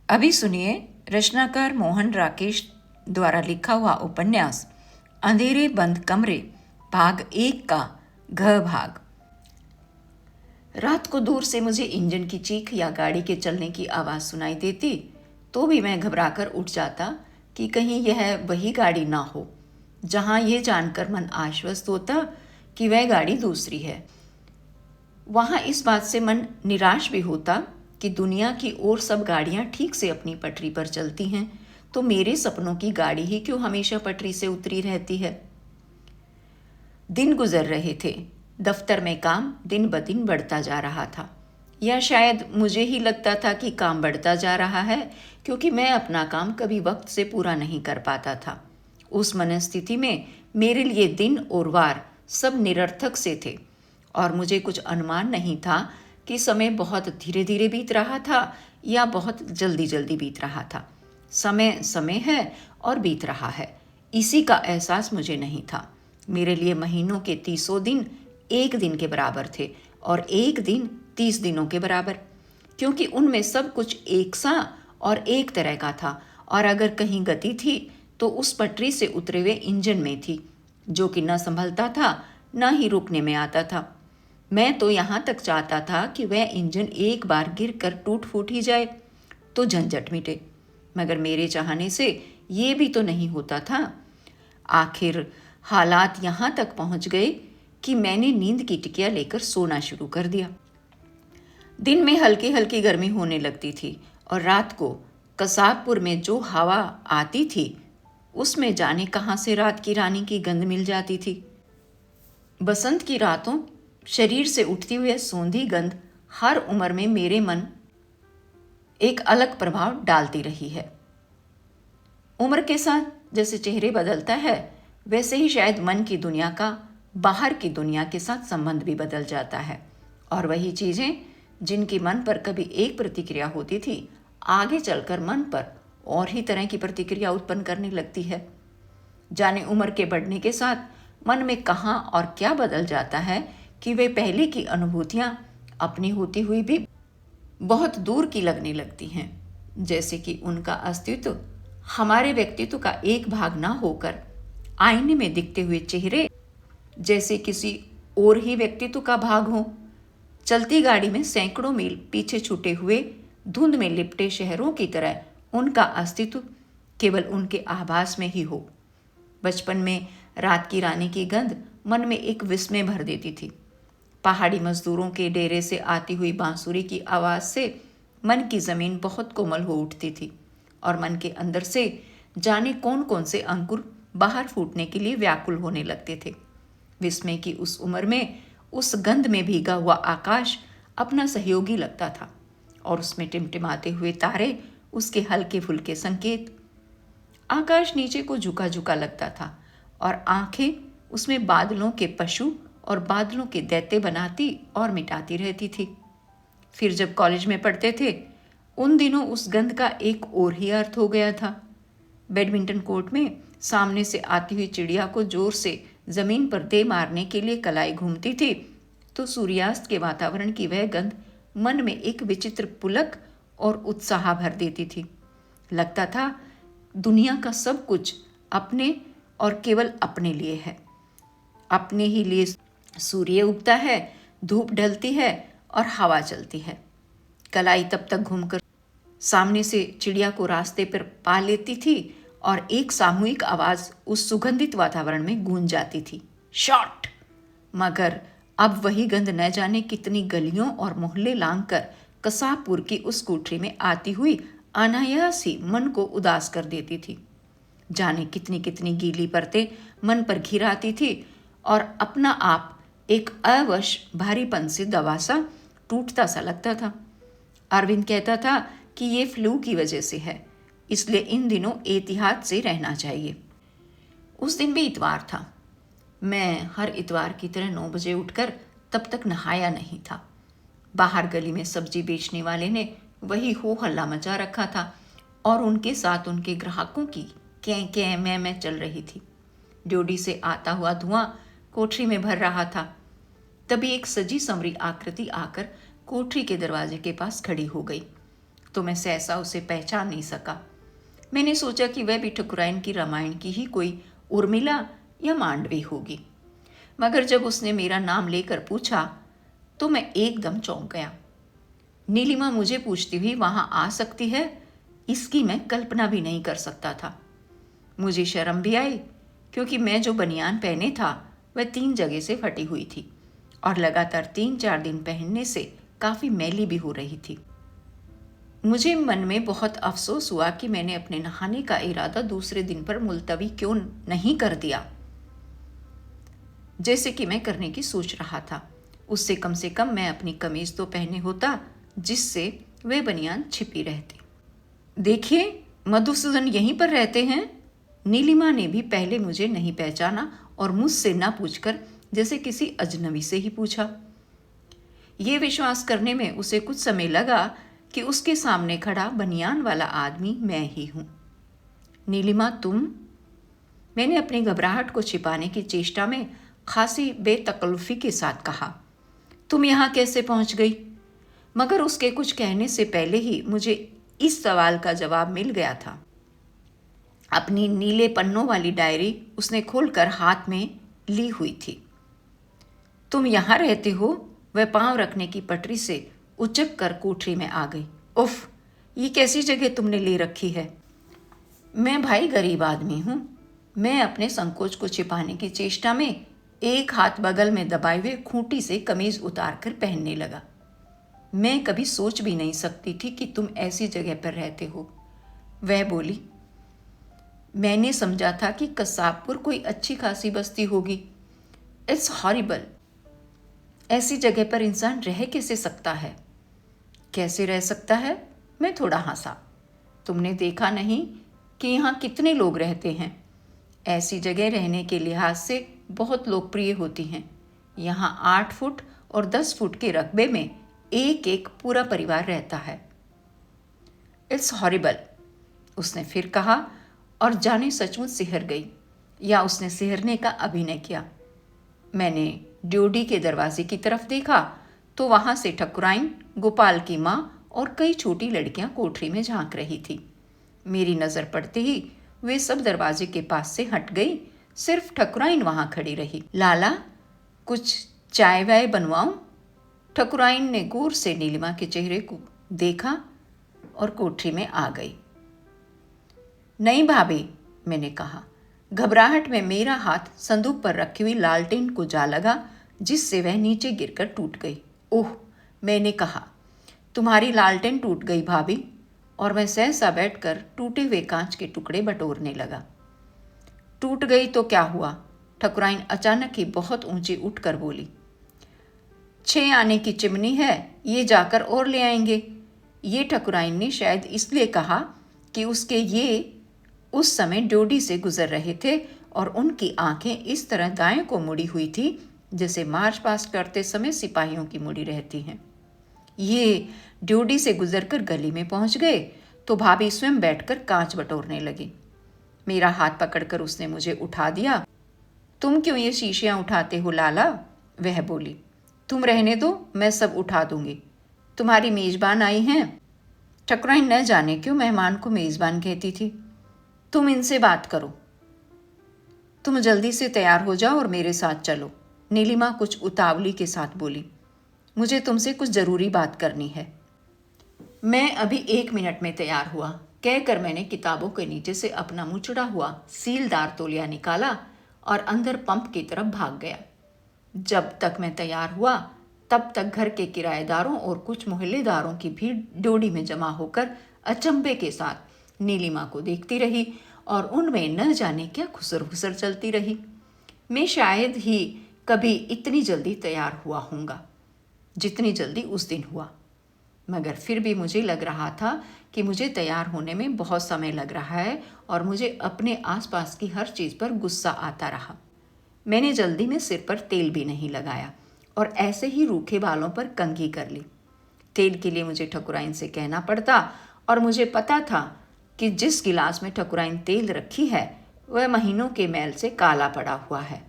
अभी सुनिए रचनाकार मोहन राकेश द्वारा लिखा हुआ उपन्यास अंधेरे बंद कमरे भाग 1 का घ भाग। रात को दूर से मुझे इंजन की चीख या गाड़ी के चलने की आवाज़ सुनाई देती तो भी मैं घबराकर उठ जाता कि कहीं यह वही गाड़ी ना हो। जहां यह जानकर मन आश्वस्त होता कि वह गाड़ी दूसरी है, वहां इस बात से मन निराश भी होता कि दुनिया की और सब गाड़ियां ठीक से अपनी पटरी पर चलती हैं, तो मेरे सपनों की गाड़ी ही क्यों हमेशा पटरी से उतरी रहती है। दिन गुजर रहे थे। दफ्तर में काम दिन ब दिन बढ़ता जा रहा था, या शायद मुझे ही लगता था कि काम बढ़ता जा रहा है क्योंकि मैं अपना काम कभी वक्त से पूरा नहीं कर पाता था। उस मनस्थिति में मेरे लिए दिन और वार सब निरर्थक से थे और मुझे कुछ अनुमान नहीं था कि समय बहुत धीरे धीरे बीत रहा था या बहुत जल्दी जल्दी बीत रहा था। समय समय है और बीत रहा है, इसी का एहसास मुझे नहीं था। मेरे लिए महीनों के 30 दिन एक दिन के बराबर थे और एक दिन 30 दिनों के बराबर, क्योंकि उनमें सब कुछ एक सा और एक तरह का था। और अगर कहीं गति थी तो उस पटरी से उतरे हुए इंजन में थी, जो कि न संभलता था न ही रुकने में आता था। मैं तो यहाँ तक चाहता था कि वह इंजन एक बार गिर कर टूट फूट ही जाए तो झंझट मिटे, मगर मेरे चाहने से ये भी तो नहीं होता था। आखिर हालात यहाँ तक पहुँच गए कि मैंने नींद की टिकिया लेकर सोना शुरू कर दिया। दिन में हल्की हल्की गर्मी होने लगती थी और रात को कसाबपुर में जो हवा आती थी उसमें जाने कहाँ से रात की रानी की गंध मिल जाती थी। बसंत की रातों शरीर से उठती हुई सौंधी गंध हर उम्र में मेरे मन एक अलग प्रभाव डालती रही है। उम्र के साथ जैसे चेहरे बदलता है, वैसे ही शायद मन की दुनिया का बाहर की दुनिया के साथ संबंध भी बदल जाता है, और वही चीजें जिनकी मन पर कभी एक प्रतिक्रिया होती थी आगे चलकर मन पर और ही तरह की प्रतिक्रिया उत्पन्न करने लगती है। जाने उम्र के बढ़ने के साथ मन में कहाँ और क्या बदल जाता है कि वे पहले की अनुभूतियां अपनी होती हुई भी बहुत दूर की लगने लगती हैं, जैसे कि उनका अस्तित्व हमारे व्यक्तित्व का एक भाग ना होकर आईने में दिखते हुए चेहरे जैसे किसी और ही व्यक्तित्व का भाग हो। चलती गाड़ी में सैकड़ों मील पीछे छूटे हुए धुंध में लिपटे शहरों की तरह उनका अस्तित्व केवल उनके आभास में ही हो। बचपन में रात की रानी की गंध मन में एक विस्मय भर देती थी। पहाड़ी मजदूरों के डेरे से आती हुई बांसुरी की आवाज से मन की जमीन बहुत कोमल हो उठती थी और मन के अंदर से जाने कौन कौन से अंकुर बाहर फूटने के लिए व्याकुल होने लगते थे। विस्मय की उस उम्र में उस गंध में भीगा हुआ आकाश अपना सहयोगी लगता था और उसमें टिमटिमाते हुए तारे उसके हल्के फुल्के संकेत। आकाश नीचे को झुका झुका लगता था और आंखें उसमें बादलों के पशु और बादलों के दैत्य बनाती और मिटाती रहती थी। फिर जब कॉलेज में पढ़ते थे उन दिनों उस गंध का एक और ही अर्थ हो गया था। बैडमिंटन कोर्ट में सामने से आती हुई चिड़िया को जोर से जमीन पर दे मारने के लिए कलाई घूमती थी तो सूर्यास्त के वातावरण की वह गंध मन में एक विचित्र पुलक और उत्साह भर देती थी। लगता था दुनिया का सब कुछ अपने और केवल अपने लिए है। अपने ही लिए सूर्य उगता है, धूप ढलती है और हवा चलती है। कलाई तब तक घूमकर सामने से चिड़िया को रास्ते पर पा लेती थी और एक सामूहिक आवाज उस सुगंधित वातावरण में गूंज जाती थी, शॉट। मगर अब वही गंध न जाने कितनी गलियों और मोहल्ले लांघकर कसाबपुर की उस कोठरी में आती हुई अनायास ही मन को उदास कर देती थी। जाने कितनी कितनी गीली परतें मन पर घिर आती थी और अपना आप एक अवश भारीपन से दबा सा टूटता सा लगता था। अरविंद कहता था कि ये फ्लू की वजह से है, इसलिए इन दिनों एहतियात से रहना चाहिए। उस दिन भी इतवार था। मैं हर इतवार की तरह 9 बजे उठकर तब तक नहाया नहीं था। बाहर गली में सब्जी बेचने वाले ने वही हो हल्ला मचा रखा था और उनके साथ उनके ग्राहकों की कै कै मैं चल रही थी। ड्योढ़ी से आता हुआ धुआं कोठरी में भर रहा था। तभी एक सजी संवरी आकृति आकर कोठरी के दरवाजे के पास खड़ी हो गई। तो मैं सहसा उसे पहचान नहीं सका। मैंने सोचा कि वह भी ठकुराइन की रामायण की ही कोई उर्मिला या मांडवी होगी, मगर जब उसने मेरा नाम लेकर पूछा तो मैं एकदम चौंक गया। नीलिमा मुझे पूछती हुई वहां आ सकती है, इसकी मैं कल्पना भी नहीं कर सकता था। मुझे शर्म भी आई, क्योंकि मैं जो बनियान पहने था वह 3 जगह से फटी हुई थी और लगातार 3-4 दिन पहनने से काफ़ी मैली भी हो रही थी। मुझे मन में बहुत अफसोस हुआ कि मैंने अपने नहाने का इरादा दूसरे दिन पर मुलतवी क्यों नहीं कर दिया, जैसे कि मैं करने की सोच रहा था। उससे कम से कम मैं अपनी कमीज तो पहने होता, जिससे वे बनियान छिपी रहती। देखिए, मधुसूदन यहीं पर रहते हैं। नीलिमा ने भी पहले मुझे नहीं पहचाना और मुझसे ना पूछकर जैसे किसी अजनबी से ही पूछा। ये विश्वास करने में उसे कुछ समय लगा कि उसके सामने खड़ा बनियान वाला आदमी मैं ही हूं। नीलिमा, तुम? मैंने अपनी घबराहट को छिपाने की चेष्टा में खासी बेतकल्लुफी के साथ कहा। तुम यहाँ कैसे पहुंच गई? मगर उसके कुछ कहने से पहले ही मुझे इस सवाल का जवाब मिल गया था। अपनी नीले पन्नों वाली डायरी उसने खोलकर हाथ में ली हुई थी। तुम यहाँ रहते हो? वह पांव रखने की पटरी से उचक कर कोठरी में आ गई। उफ, ये कैसी जगह तुमने ले रखी है? मैं भाई गरीब आदमी हूँ। मैं अपने संकोच को छिपाने की चेष्टा में एक हाथ बगल में दबाए हुए खूंटी से कमीज उतार कर पहनने लगा। मैं कभी सोच भी नहीं सकती थी कि तुम ऐसी जगह पर रहते हो, वह बोली। मैंने समझा था कि कसाबपुर कोई अच्छी खासी बस्ती होगी। It's horrible. ऐसी जगह पर इंसान रह कैसे सकता है? कैसे रह सकता है? मैं थोड़ा हंसा। तुमने देखा नहीं कि यहाँ कितने लोग रहते हैं? ऐसी जगह रहने के लिहाज से बहुत लोकप्रिय होती हैं। यहाँ 8 फुट और 10 फुट के रकबे में एक एक पूरा परिवार रहता है। इट्स हॉरिबल, उसने फिर कहा, और जाने सचमुच सिहर गई, या उसने सिहरने का अभिनय किया। मैंने ड्योढ़ी के दरवाजे की तरफ देखा तो वहां से ठकुराइन, गोपाल की माँ और कई छोटी लड़कियां कोठरी में झांक रही थी। मेरी नज़र पड़ते ही वे सब दरवाजे के पास से हट गई। सिर्फ ठकुराइन वहां खड़ी रही। लाला, कुछ चाय वाय बनवाऊं? ठकुराइन ने गौर से नीलिमा के चेहरे को देखा और कोठरी में आ गई। नहीं भाभी, मैंने कहा। घबराहट में मेरा हाथ संदूक पर रखी हुई लालटेन को जा लगा, जिससे वह नीचे गिरकर टूट गई। ओह, मैंने कहा, तुम्हारी लालटेन टूट गई भाभी, और मैं सहसा बैठकर टूटे हुए कांच के टुकड़े बटोरने लगा। टूट गई तो क्या हुआ? ठकुराइन अचानक ही बहुत ऊंची उठकर बोली। 6 आने की चिमनी है, ये जाकर और ले आएंगे। ये ठकुराइन ने शायद इसलिए कहा कि उसके ये उस समय ड्योढ़ी से गुजर रहे थे और उनकी आंखें इस तरह दाएं को मुड़ी हुई थी जैसे मार्च पास्ट करते समय सिपाहियों की मुड़ी रहती हैं। ये ड्योढ़ी से गुजरकर गली में पहुंच गए तो भाभी स्वयं बैठकर कांच बटोरने लगी। मेरा हाथ पकड़कर उसने मुझे उठा दिया। तुम क्यों ये शीशियां उठाते हो लाला? वह बोली। तुम रहने दो, मैं सब उठा दूंगी। तुम्हारी मेजबान आई हैं। ठकुराइन न जाने क्यों मेहमान को मेजबान कहती थी। तुम इनसे बात करो। तुम जल्दी से तैयार हो जाओ और मेरे साथ चलो, नीलिमा कुछ उतावली के साथ बोली। मुझे तुमसे कुछ ज़रूरी बात करनी है। मैं अभी 1 मिनट में तैयार हुआ, कहकर मैंने किताबों के नीचे से अपना मुचड़ा हुआ सीलदार तौलिया निकाला और अंदर पंप की तरफ भाग गया। जब तक मैं तैयार हुआ तब तक घर के किराएदारों और कुछ मोहल्लेदारों की भीड़ ड्योढ़ी में जमा होकर अचंभे के साथ नीलिमा को देखती रही और उनमें न जाने क्या खुसर खुसर चलती रही। मैं शायद ही कभी इतनी जल्दी तैयार हुआ हूँगा जितनी जल्दी उस दिन हुआ, मगर फिर भी मुझे लग रहा था कि मुझे तैयार होने में बहुत समय लग रहा है और मुझे अपने आसपास की हर चीज़ पर गुस्सा आता रहा। मैंने जल्दी में सिर पर तेल भी नहीं लगाया और ऐसे ही रूखे बालों पर कंघी कर ली। तेल के लिए मुझे ठकुराइन से कहना पड़ता और मुझे पता था कि जिस गिलास में ठकुराइन तेल रखी है वह महीनों के मैल से काला पड़ा हुआ है।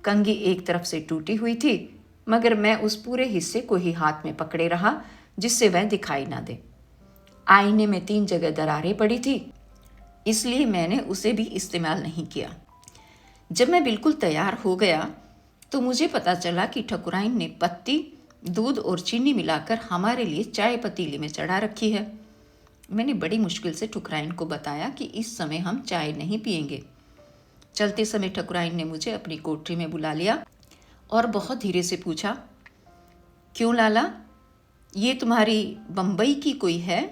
कंघी एक तरफ से टूटी हुई थी, मगर मैं उस पूरे हिस्से को ही हाथ में पकड़े रहा जिससे वह दिखाई ना दे। आईने में 3 जगह दरारें पड़ी थी, इसलिए मैंने उसे भी इस्तेमाल नहीं किया। जब मैं बिल्कुल तैयार हो गया तो मुझे पता चला कि ठकुराइन ने पत्ती, दूध और चीनी मिलाकर हमारे लिए चाय पतीली में चढ़ा रखी है। मैंने बड़ी मुश्किल से ठकुराइन को बताया कि इस समय हम चाय नहीं पिएंगे। चलते समय ठकुराइन ने मुझे अपनी कोठरी में बुला लिया और बहुत धीरे से पूछा, क्यों लाला, ये तुम्हारी बम्बई की कोई है?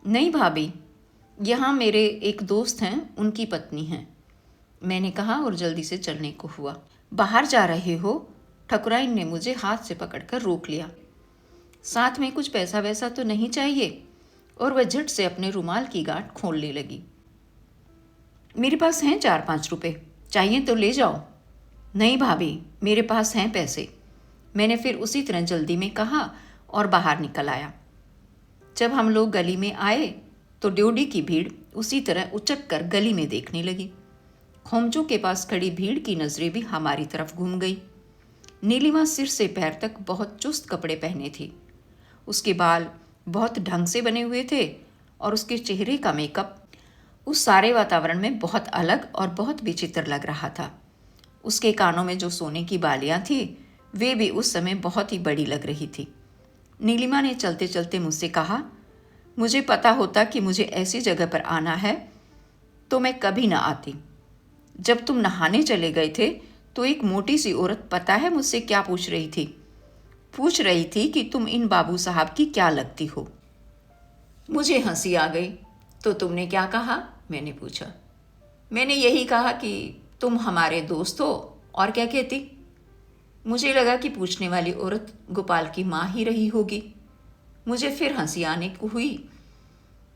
नहीं भाभी, यहाँ मेरे एक दोस्त हैं, उनकी पत्नी हैं, मैंने कहा और जल्दी से चलने को हुआ। बाहर जा रहे हो? ठकुराइन ने मुझे हाथ से पकड़कर रोक लिया। साथ में कुछ पैसा वैसा तो नहीं चाहिए? और वह झट से अपने रुमाल की गांठ खोलने लगी। मेरे पास हैं 4-5 रुपए, चाहिए तो ले जाओ। नहीं भाभी, मेरे पास हैं पैसे, मैंने फिर उसी तरह जल्दी में कहा और बाहर निकल आया। जब हम लोग गली में आए तो ड्योढ़ी की भीड़ उसी तरह उचक कर गली में देखने लगी। खोमचों के पास खड़ी भीड़ की नजरें भी हमारी तरफ घूम गई। नीलिमा सिर से पैर तक बहुत चुस्त कपड़े पहने थी। उसके बाल बहुत ढंग से बने हुए थे और उसके चेहरे का मेकअप उस सारे वातावरण में बहुत अलग और बहुत विचित्र लग रहा था। उसके कानों में जो सोने की बालियां थी वे भी उस समय बहुत ही बड़ी लग रही थी। नीलिमा ने चलते चलते मुझसे कहा, मुझे पता होता कि मुझे ऐसी जगह पर आना है तो मैं कभी ना आती। जब तुम नहाने चले गए थे तो एक मोटी सी औरत पता है मुझसे क्या पूछ रही थी? पूछ रही थी कि तुम इन बाबू साहब की क्या लगती हो। मुझे हंसी आ गई। तो तुमने क्या कहा? मैंने पूछा। मैंने यही कहा कि तुम हमारे दोस्त हो, और क्या कहती? मुझे लगा कि पूछने वाली औरत गोपाल की माँ ही रही होगी। मुझे फिर हंसी आने को हुई,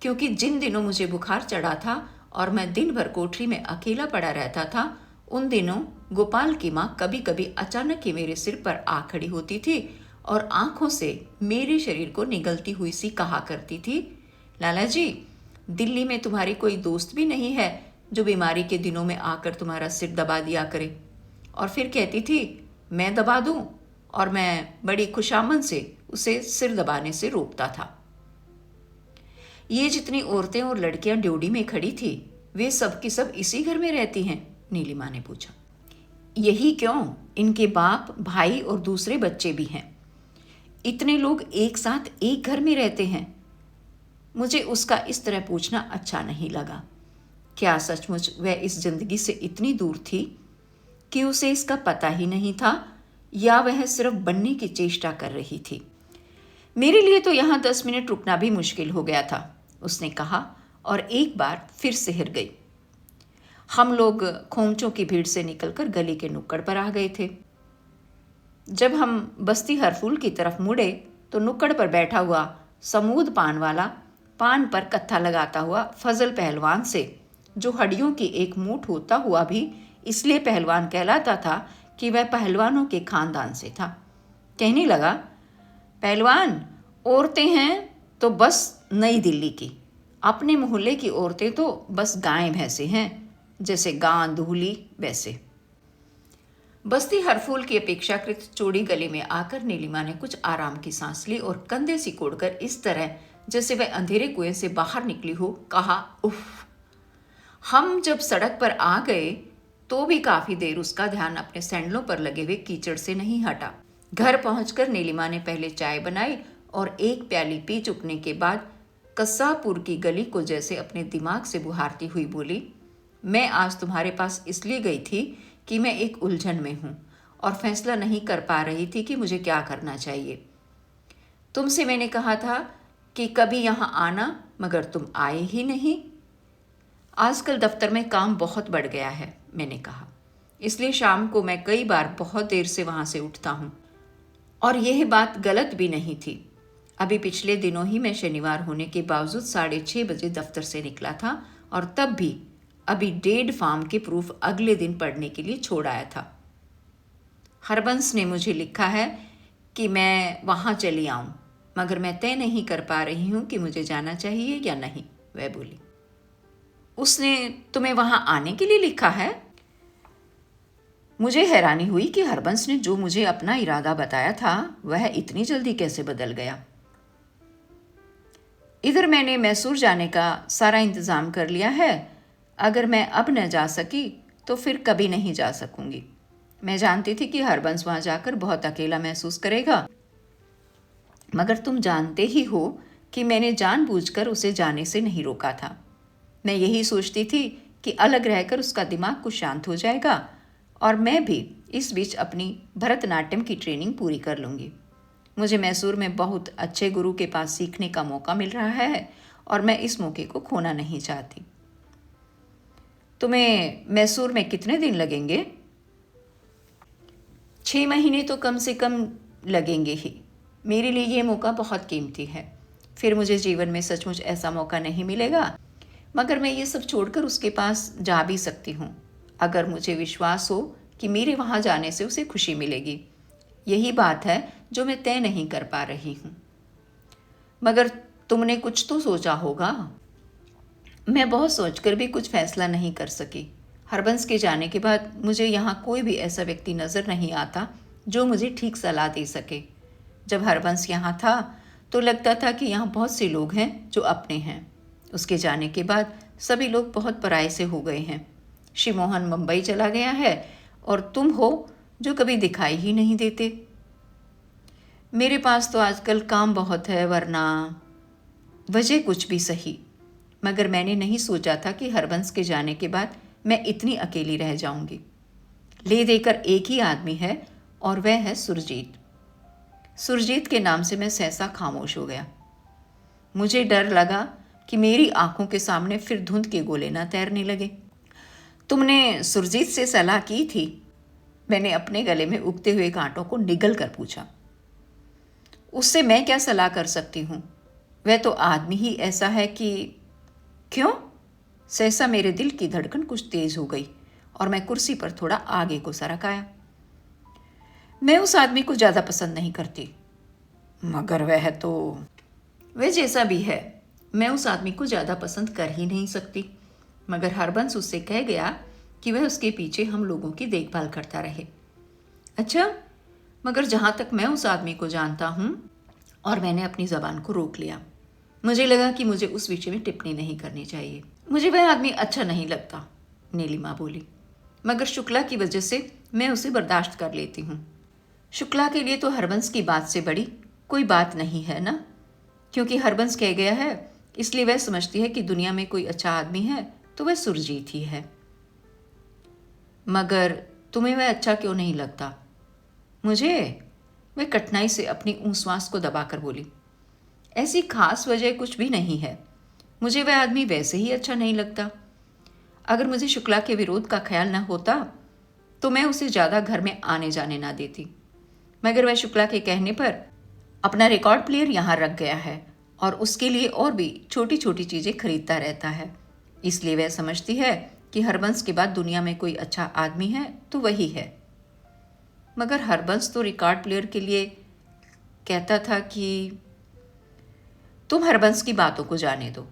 क्योंकि जिन दिनों मुझे बुखार चढ़ा था और मैं दिन भर कोठरी में अकेला पड़ा रहता था, उन दिनों गोपाल की माँ कभी कभी अचानक ही मेरे सिर पर आ खड़ी होती थी और आंखों से मेरे शरीर को निगलती हुई सी कहा करती थी, लाला जी, दिल्ली में तुम्हारी कोई दोस्त भी नहीं है जो बीमारी के दिनों में आकर तुम्हारा सिर दबा दिया करे? और फिर कहती थी मैं दबा दूं, और मैं बड़ी खुशामद से उसे सिर दबाने से रोकता था। ये जितनी औरतें और लड़कियां ड्योढ़ी में खड़ी थी वे सब की सब इसी घर में रहती हैं? नीलिमा ने पूछा। यही क्यों, इनके बाप, भाई और दूसरे बच्चे भी हैं। इतने लोग एक साथ एक घर में रहते हैं। मुझे उसका इस तरह पूछना अच्छा नहीं लगा। क्या सचमुच वह इस जिंदगी से इतनी दूर थी कि उसे इसका पता ही नहीं था, या वह सिर्फ बनने की चेष्टा कर रही थी? मेरे लिए तो यहाँ 10 मिनट रुकना भी मुश्किल हो गया था, उसने कहा और एक बार फिर से हिर गई। हम लोग खोमचों की भीड़ से निकलकर गली के नुक्कड़ पर आ गए थे। जब हम बस्ती हरफूल की तरफ मुड़े तो नुक्कड़ पर बैठा हुआ समूद पान वाला पान पर कत्था लगाता हुआ फजल पहलवान से, जो हड्डियों की एक मूठ होता हुआ भी इसलिए पहलवान कहलाता था कि वह पहलवानों के खानदान से था, कहने लगा, पहलवान, औरतें हैं तो बस नई दिल्ली की, अपने मोहल्ले की औरतें तो बस गायें भैंसे हैं, जैसे गां दूहली वैसे। बस्ती हरफूल की अपेक्षाकृत चौड़ी गली में आकर नीलिमा ने कुछ आराम की सांस ली और कंधे सिकोड़कर इस तरह जैसे वह अंधेरे कुएं से बाहर निकली हो कहा, उफ। हम जब सड़क पर आ गए तो भी काफी देर उसका ध्यान अपने सैंडलों पर लगे हुए कीचड़ से नहीं हटा। घर पहुंचकर नीलिमा ने पहले चाय बनाई और एक प्याली पी चुकने के बाद कस्सापुर की गली को जैसे अपने दिमाग से बुहारती हुई बोली, मैं आज तुम्हारे पास इसलिए गई थी कि मैं एक उलझन में हूं और फैसला नहीं कर पा रही थी कि मुझे क्या करना चाहिए। तुमसे मैंने कहा था कि कभी यहाँ आना, मगर तुम आए ही नहीं। आजकल दफ्तर में काम बहुत बढ़ गया है, मैंने कहा, इसलिए शाम को मैं कई बार बहुत देर से वहां से उठता हूं। और यह बात गलत भी नहीं थी। अभी पिछले दिनों ही मैं शनिवार होने के बावजूद 6:30 बजे दफ्तर से निकला था और तब भी अभी 1.5 फार्म के प्रूफ अगले दिन पढ़ने के लिए छोड़ आया था। हरबंस ने मुझे लिखा है कि मैं वहां चली आऊं, मगर मैं तय नहीं कर पा रही हूं कि मुझे जाना चाहिए या नहीं, वह बोली। उसने तुम्हें वहां आने के लिए लिखा है? मुझे हैरानी हुई कि हरबंस ने जो मुझे अपना इरादा बताया था वह इतनी जल्दी कैसे बदल गया। इधर मैंने मैसूर जाने का सारा इंतज़ाम कर लिया है। अगर मैं अब न जा सकी तो फिर कभी नहीं जा सकूंगी। मैं जानती थी कि हरबंस वहाँ जाकर बहुत अकेला महसूस करेगा, मगर तुम जानते ही हो कि मैंने जानबूझकर उसे जाने से नहीं रोका था। मैं यही सोचती थी कि अलग रहकर उसका दिमाग कुछ शांत हो जाएगा और मैं भी इस बीच अपनी भरतनाट्यम की ट्रेनिंग पूरी कर लूँगी। मुझे मैसूर में बहुत अच्छे गुरु के पास सीखने का मौका मिल रहा है और मैं इस मौके को खोना नहीं चाहती। तुम्हें मैसूर में कितने दिन लगेंगे? 6 महीने तो कम से कम लगेंगे ही। मेरे लिए ये मौका बहुत कीमती है। फिर मुझे जीवन में सचमुच ऐसा मौका नहीं मिलेगा, मगर मैं ये सब छोड़कर उसके पास जा भी सकती हूँ अगर मुझे विश्वास हो कि मेरे वहाँ जाने से उसे खुशी मिलेगी। यही बात है जो मैं तय नहीं कर पा रही हूँ। मगर तुमने कुछ तो सोचा होगा। मैं बहुत सोचकर भी कुछ फैसला नहीं कर सकी। हरबंस के जाने के बाद मुझे यहाँ कोई भी ऐसा व्यक्ति नज़र नहीं आता जो मुझे ठीक सलाह दे सके। जब हरबंस यहाँ था तो लगता था कि यहाँ बहुत से लोग हैं जो अपने हैं। उसके जाने के बाद सभी लोग बहुत पराये से हो गए हैं। श्री मोहन मुंबई चला गया है और तुम हो जो कभी दिखाई ही नहीं देते। मेरे पास तो आजकल काम बहुत है, वरना वजह कुछ भी सही, मगर मैंने नहीं सोचा था कि हरबंस के जाने के बाद मैं इतनी अकेली रह जाऊंगी। ले देकर एक ही आदमी है और वह है सुरजीत। सुरजीत के नाम से मैं सहसा खामोश हो गया। मुझे डर लगा कि मेरी आंखों के सामने फिर धुंध के गोले ना तैरने लगे। तुमने सुरजीत से सलाह की थी? मैंने अपने गले में उगते हुए कांटों को निगल कर पूछा। उससे मैं क्या सलाह कर सकती हूँ? वह तो आदमी ही ऐसा है कि... क्यों? सहसा मेरे दिल की धड़कन कुछ तेज हो गई और मैं कुर्सी पर थोड़ा आगे को सरक आया। मैं उस आदमी को ज़्यादा पसंद नहीं करती, मगर वह जैसा भी है, मैं उस आदमी को ज़्यादा पसंद कर ही नहीं सकती। मगर हरबंस उससे कह गया कि वह उसके पीछे हम लोगों की देखभाल करता रहे। अच्छा, मगर जहाँ तक मैं उस आदमी को जानता हूँ, और मैंने अपनी ज़बान को रोक लिया। मुझे लगा कि मुझे उस विषय में टिप्पणी नहीं करनी चाहिए। मुझे वह आदमी अच्छा नहीं लगता, नीलिमा बोली, मगर शुक्ला की वजह से मैं उसे बर्दाश्त कर लेती हूँ। शुक्ला के लिए तो हरबंस की बात से बड़ी कोई बात नहीं है ना, क्योंकि हरबंस कह गया है, इसलिए वह समझती है कि दुनिया में कोई अच्छा आदमी है तो वह सुरजीत ही है। मगर तुम्हें वह अच्छा क्यों नहीं लगता? मुझे? वह कठिनाई से अपनी ऊँश्वास को दबाकर बोली, ऐसी खास वजह कुछ भी नहीं है। मुझे वह आदमी वैसे ही अच्छा नहीं लगता। अगर मुझे शुक्ला के विरोध का ख्याल न होता तो मैं उसे ज़्यादा घर में आने जाने ना देती, मगर वह शुक्ला के कहने पर अपना रिकॉर्ड प्लेयर यहाँ रख गया है और उसके लिए और भी छोटी छोटी चीज़ें खरीदता रहता है। इसलिए वह समझती है कि हरबंस के बाद दुनिया में कोई अच्छा आदमी है तो वही है। मगर हरबंस तो रिकॉर्ड प्लेयर के लिए कहता था कि... तुम हरबंस की बातों को जाने दो।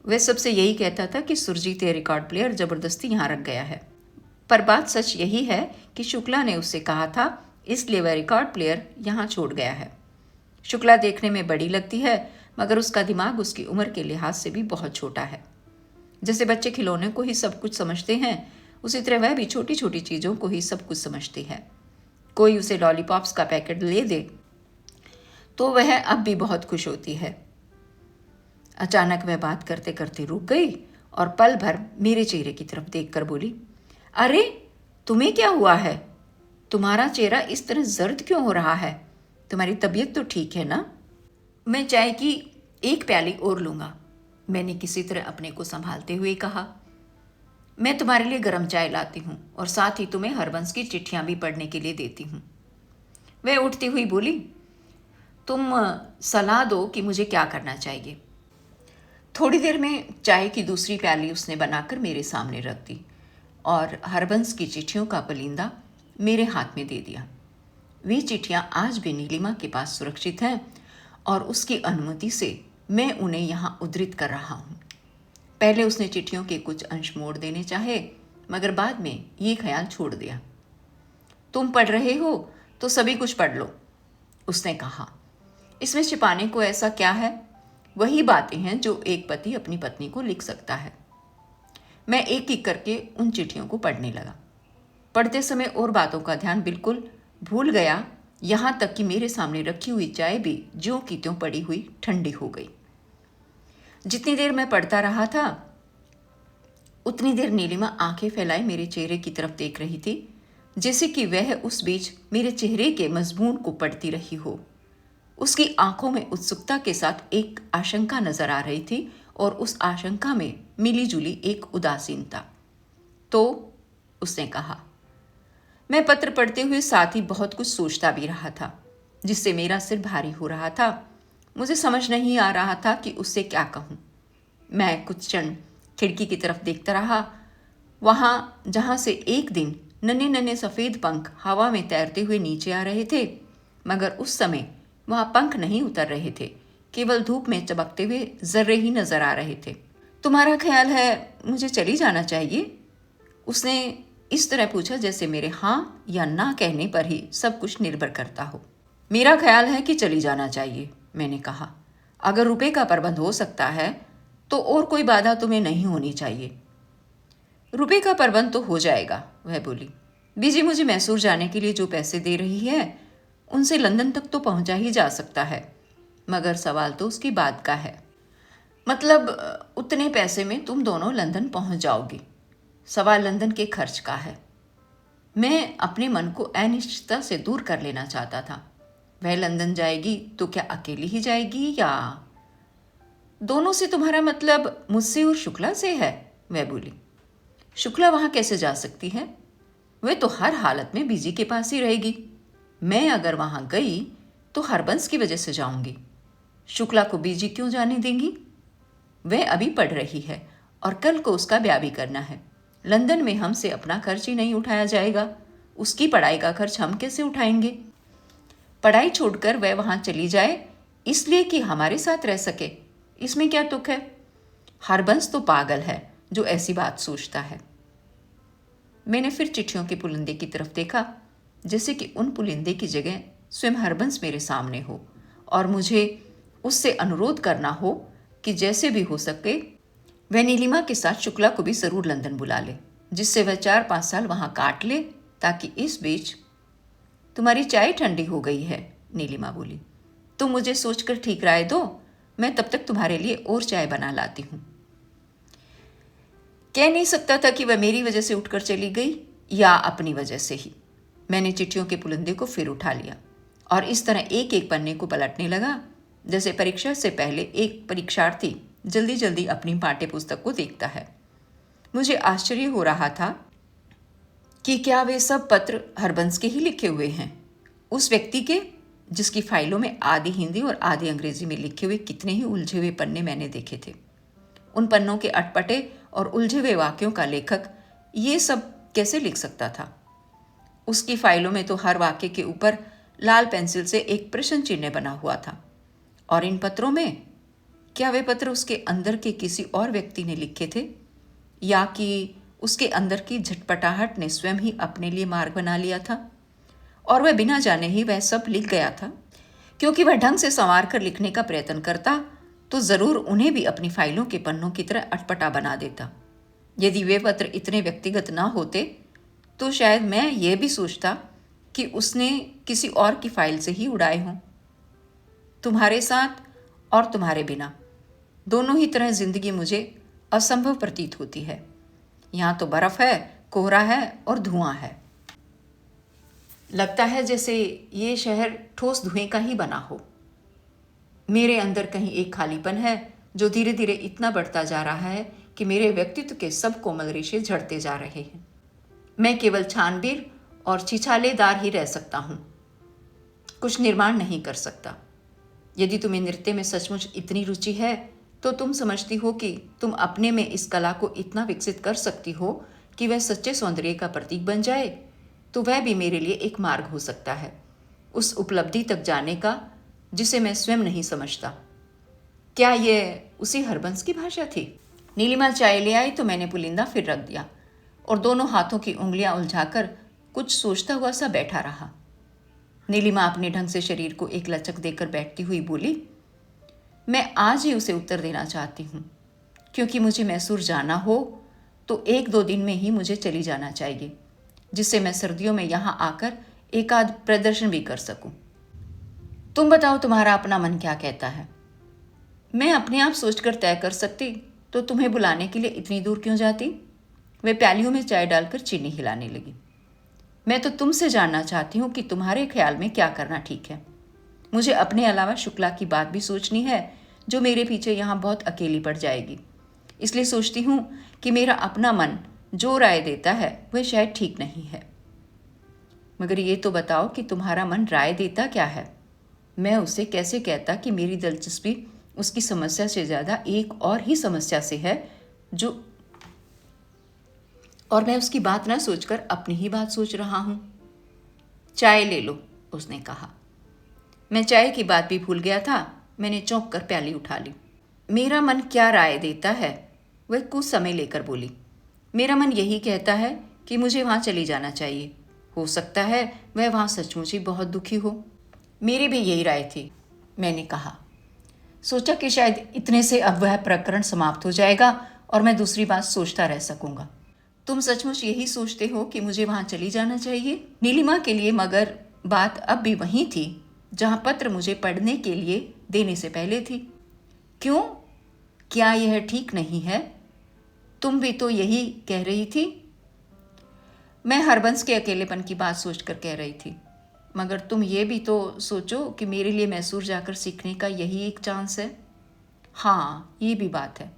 वह सबसे यही कहता था कि सुरजीत ये रिकॉर्ड प्लेयर जबरदस्ती यहाँ रख गया है। पर बात सच यही है कि शुक्ला ने उससे कहा था, इसलिए वह रिकॉर्ड प्लेयर यहाँ छोड़ गया है। शुक्ला देखने में बड़ी लगती है, मगर उसका दिमाग उसकी उम्र के लिहाज से भी बहुत छोटा है। जैसे बच्चे खिलौने को ही सब कुछ समझते हैं, उसी तरह वह भी छोटी छोटी चीज़ों को ही सब कुछ समझती है। कोई उसे लॉलीपॉप्स का पैकेट ले दे तो वह अब भी बहुत खुश होती है। अचानक वह बात करते करते रुक गई और पल भर मेरे चेहरे की तरफ देखकर बोली, अरे तुम्हें क्या हुआ है? तुम्हारा चेहरा इस तरह जर्द क्यों हो रहा है? तुम्हारी तबीयत तो ठीक है ना? मैं चाय की एक प्याली और लूँगा, मैंने किसी तरह अपने को संभालते हुए कहा। मैं तुम्हारे लिए गर्म चाय लाती हूँ और साथ ही तुम्हें हरबंस की चिट्ठियाँ भी पढ़ने के लिए देती हूँ। वह उठती हुई बोली, तुम सलाह दो कि मुझे क्या करना चाहिए। थोड़ी देर में चाय की दूसरी प्याली उसने बनाकर मेरे सामने रख दी और हरबंस की चिट्ठियों का पलिंदा मेरे हाथ में दे दिया। वे चिट्ठियाँ आज भी नीलिमा के पास सुरक्षित हैं और उसकी अनुमति से मैं उन्हें यहाँ उद्धृत कर रहा हूँ। पहले उसने चिट्ठियों के कुछ अंश मोड़ देने चाहे, मगर बाद में ये ख्याल छोड़ दिया। तुम पढ़ रहे हो तो सभी कुछ पढ़ लो, उसने कहा। इसमें छिपाने को ऐसा क्या है? वही बातें हैं जो एक पति अपनी पत्नी को लिख सकता है। मैं एक एक करके उन चिट्ठियों को पढ़ने लगा। पढ़ते समय और बातों का ध्यान बिल्कुल भूल गया, यहाँ तक कि मेरे सामने रखी हुई चाय भी ज्यों की त्यों पड़ी हुई ठंडी हो गई। जितनी देर मैं पढ़ता रहा था उतनी देर नीलिमा आंखें फैलाए मेरे चेहरे की तरफ देख रही थी, जैसे कि वह उस बीच मेरे चेहरे के मजमून को पढ़ती रही हो। उसकी आंखों में उत्सुकता के साथ एक आशंका नजर आ रही थी और उस आशंका में मिली जुली एक उदासीनता। तो उसने कहा। मैं पत्र पढ़ते हुए साथ ही बहुत कुछ सोचता भी रहा था, जिससे मेरा सिर भारी हो रहा था। मुझे समझ नहीं आ रहा था कि उससे क्या कहूँ। मैं कुछ क्षण खिड़की की तरफ देखता रहा, वहाँ जहाँ से एक दिन नन्हे नन्हे सफ़ेद पंख हवा में तैरते हुए नीचे आ रहे थे, मगर उस समय वहाँ पंख नहीं उतर रहे थे, केवल धूप में चमकते हुए जर्रे ही नजर आ रहे थे। तुम्हारा ख्याल है मुझे चली जाना चाहिए? उसने इस तरह पूछा जैसे मेरे हाँ या ना कहने पर ही सब कुछ निर्भर करता हो। मेरा ख्याल है कि चली जाना चाहिए, मैंने कहा। अगर रुपए का प्रबंध हो सकता है तो और कोई बाधा तुम्हें नहीं होनी चाहिए। रुपए का प्रबंध तो हो जाएगा, वह बोली। बीजी मुझे मैसूर जाने के लिए जो पैसे दे रही है उनसे लंदन तक तो पहुंचा ही जा सकता है, मगर सवाल तो उसकी बात का है। मतलब उतने पैसे में तुम दोनों लंदन पहुंच जाओगी। सवाल लंदन के खर्च का है। मैं अपने मन को अनिश्चितता से दूर कर लेना चाहता था। वह लंदन जाएगी तो क्या अकेली ही जाएगी या दोनों से? तुम्हारा मतलब मुझसे और शुक्ला से है, वह बोली। शुक्ला वहां कैसे जा सकती है? वह तो हर हालत में बीजी के पास ही रहेगी। मैं अगर वहां गई तो हरबंस की वजह से जाऊंगी। शुक्ला को बीजी क्यों जाने देंगी? वह अभी पढ़ रही है और कल को उसका ब्याह भी करना है। लंदन में हमसे अपना खर्च ही नहीं उठाया जाएगा, उसकी पढ़ाई का खर्च हम कैसे उठाएंगे? पढ़ाई छोड़कर वह वहां चली जाए इसलिए कि हमारे साथ रह सके, इसमें क्या तुक है? हरबंस तो पागल है जो ऐसी बात सोचता है। मैंने फिर चिट्ठियों के पुलिंदे की तरफ देखा, जैसे कि उन पुलिंदे की जगह स्वयं हरबंस मेरे सामने हो और मुझे उससे अनुरोध करना हो कि जैसे भी हो सके वह नीलिमा के साथ शुक्ला को भी जरूर लंदन बुला ले, जिससे वह 4-5 साल वहां काट ले, ताकि इस बीच। तुम्हारी चाय ठंडी हो गई है, नीलिमा बोली। तुम मुझे सोचकर ठीक राय दो, मैं तब तक तुम्हारे लिए और चाय बना लाती हूं। कह नहीं सकता था कि वह मेरी वजह से उठकर चली गई या अपनी वजह से ही। मैंने चिट्ठियों के पुलिंदे को फिर उठा लिया और इस तरह एक एक पन्ने को पलटने लगा, जैसे परीक्षा से पहले एक परीक्षार्थी जल्दी जल्दी अपनी पाठ्य पुस्तक को देखता है। मुझे आश्चर्य हो रहा था कि क्या वे सब पत्र हरबंस के ही लिखे हुए हैं, उस व्यक्ति के जिसकी फाइलों में आधी हिंदी और आधी अंग्रेजी में लिखे हुए कितने ही उलझे हुए पन्ने मैंने देखे थे। उन पन्नों के अटपटे और उलझे हुए वाक्यों का लेखक ये सब कैसे लिख सकता था? उसकी फाइलों में तो हर वाक्य के ऊपर लाल पेंसिल से एक प्रश्न चिन्ह बना हुआ था। और इन पत्रों में क्या वे पत्र उसके अंदर के किसी और व्यक्ति ने लिखे थे, या कि उसके अंदर की झटपटाहट ने स्वयं ही अपने लिए मार्ग बना लिया था और वह बिना जाने ही वह सब लिख गया था? क्योंकि वह ढंग से संवार कर लिखने का प्रयत्न करता तो जरूर उन्हें भी अपनी फाइलों के पन्नों की तरह अटपटा बना देता। यदि वे पत्र इतने व्यक्तिगत ना होते तो शायद मैं यह भी सोचता कि उसने किसी और की फाइल से ही उड़ाए हों। तुम्हारे साथ और तुम्हारे बिना दोनों ही तरह जिंदगी मुझे असंभव प्रतीत होती है। यहाँ तो बर्फ है, कोहरा है और धुआं है। लगता है जैसे ये शहर ठोस धुएं का ही बना हो। मेरे अंदर कहीं एक खालीपन है जो धीरे धीरे इतना बढ़ता जा रहा है कि मेरे व्यक्तित्व के सब कोमल रेशे झड़ते जा रहे हैं। मैं केवल छानबीर और छिछालेदार ही रह सकता हूँ, कुछ निर्माण नहीं कर सकता। यदि तुम्हें नृत्य में सचमुच इतनी रुचि है तो तुम समझती हो कि तुम अपने में इस कला को इतना विकसित कर सकती हो कि वह सच्चे सौंदर्य का प्रतीक बन जाए, तो वह भी मेरे लिए एक मार्ग हो सकता है उस उपलब्धि तक जाने का जिसे मैं स्वयं नहीं समझता। क्या यह उसी हरबंस की भाषा थी? नीलिमा चाय ले आई तो मैंने पुलिंदा फिर रख दिया और दोनों हाथों की उंगलियां उलझाकर कुछ सोचता हुआ सा बैठा रहा। नीलिमा अपने ढंग से शरीर को एक लचक देकर बैठती हुई बोली, मैं आज ही उसे उत्तर देना चाहती हूँ, क्योंकि मुझे मैसूर जाना हो तो 1-2 दिन में ही मुझे चली जाना चाहिए, जिससे मैं सर्दियों में यहाँ आकर एक आध प्रदर्शन भी कर सकूं। तुम बताओ, तुम्हारा अपना मन क्या कहता है? मैं अपने आप सोचकर तय कर सकती तो तुम्हें बुलाने के लिए इतनी दूर क्यों जाती? वे प्यालियों में चाय डालकर चीनी हिलाने लगी। मैं तो तुमसे जानना चाहती हूँ कि तुम्हारे ख्याल में क्या करना ठीक है। मुझे अपने अलावा शुक्ला की बात भी सोचनी है, जो मेरे पीछे यहाँ बहुत अकेली पड़ जाएगी। इसलिए सोचती हूँ कि मेरा अपना मन जो राय देता है वह शायद ठीक नहीं है। मगर ये तो बताओ कि तुम्हारा मन राय देता क्या है? मैं उसे कैसे कहता कि मेरी दिलचस्पी उसकी समस्या से ज़्यादा एक और ही समस्या से है, और मैं उसकी बात ना सोचकर अपनी ही बात सोच रहा हूँ। चाय ले लो, उसने कहा। मैं चाय की बात भी भूल गया था। मैंने चौंक कर प्याली उठा ली। मेरा मन क्या राय देता है? वह कुछ समय लेकर बोली। मेरा मन यही कहता है कि मुझे वहाँ चली जाना चाहिए। हो सकता है वह वहाँ सचमुच ही बहुत दुखी हो। मेरी भी यही राय थी, मैंने कहा। सोचा कि शायद इतने से अब वह प्रकरण समाप्त हो जाएगा और मैं दूसरी बात सोचता रह सकूंगा। तुम सचमुच यही सोचते हो कि मुझे वहाँ चली जाना चाहिए? नीलिमा के लिए मगर बात अब भी वहीं थी जहाँ पत्र मुझे पढ़ने के लिए देने से पहले थी। क्यों? क्या यह ठीक नहीं है? तुम भी तो यही कह रही थी। मैं हरबंस के अकेलेपन की बात सोचकर कह रही थी। मगर तुम ये भी तो सोचो कि मेरे लिए मैसूर जाकर सीखने का यही एक चांस है। हाँ, ये भी बात है।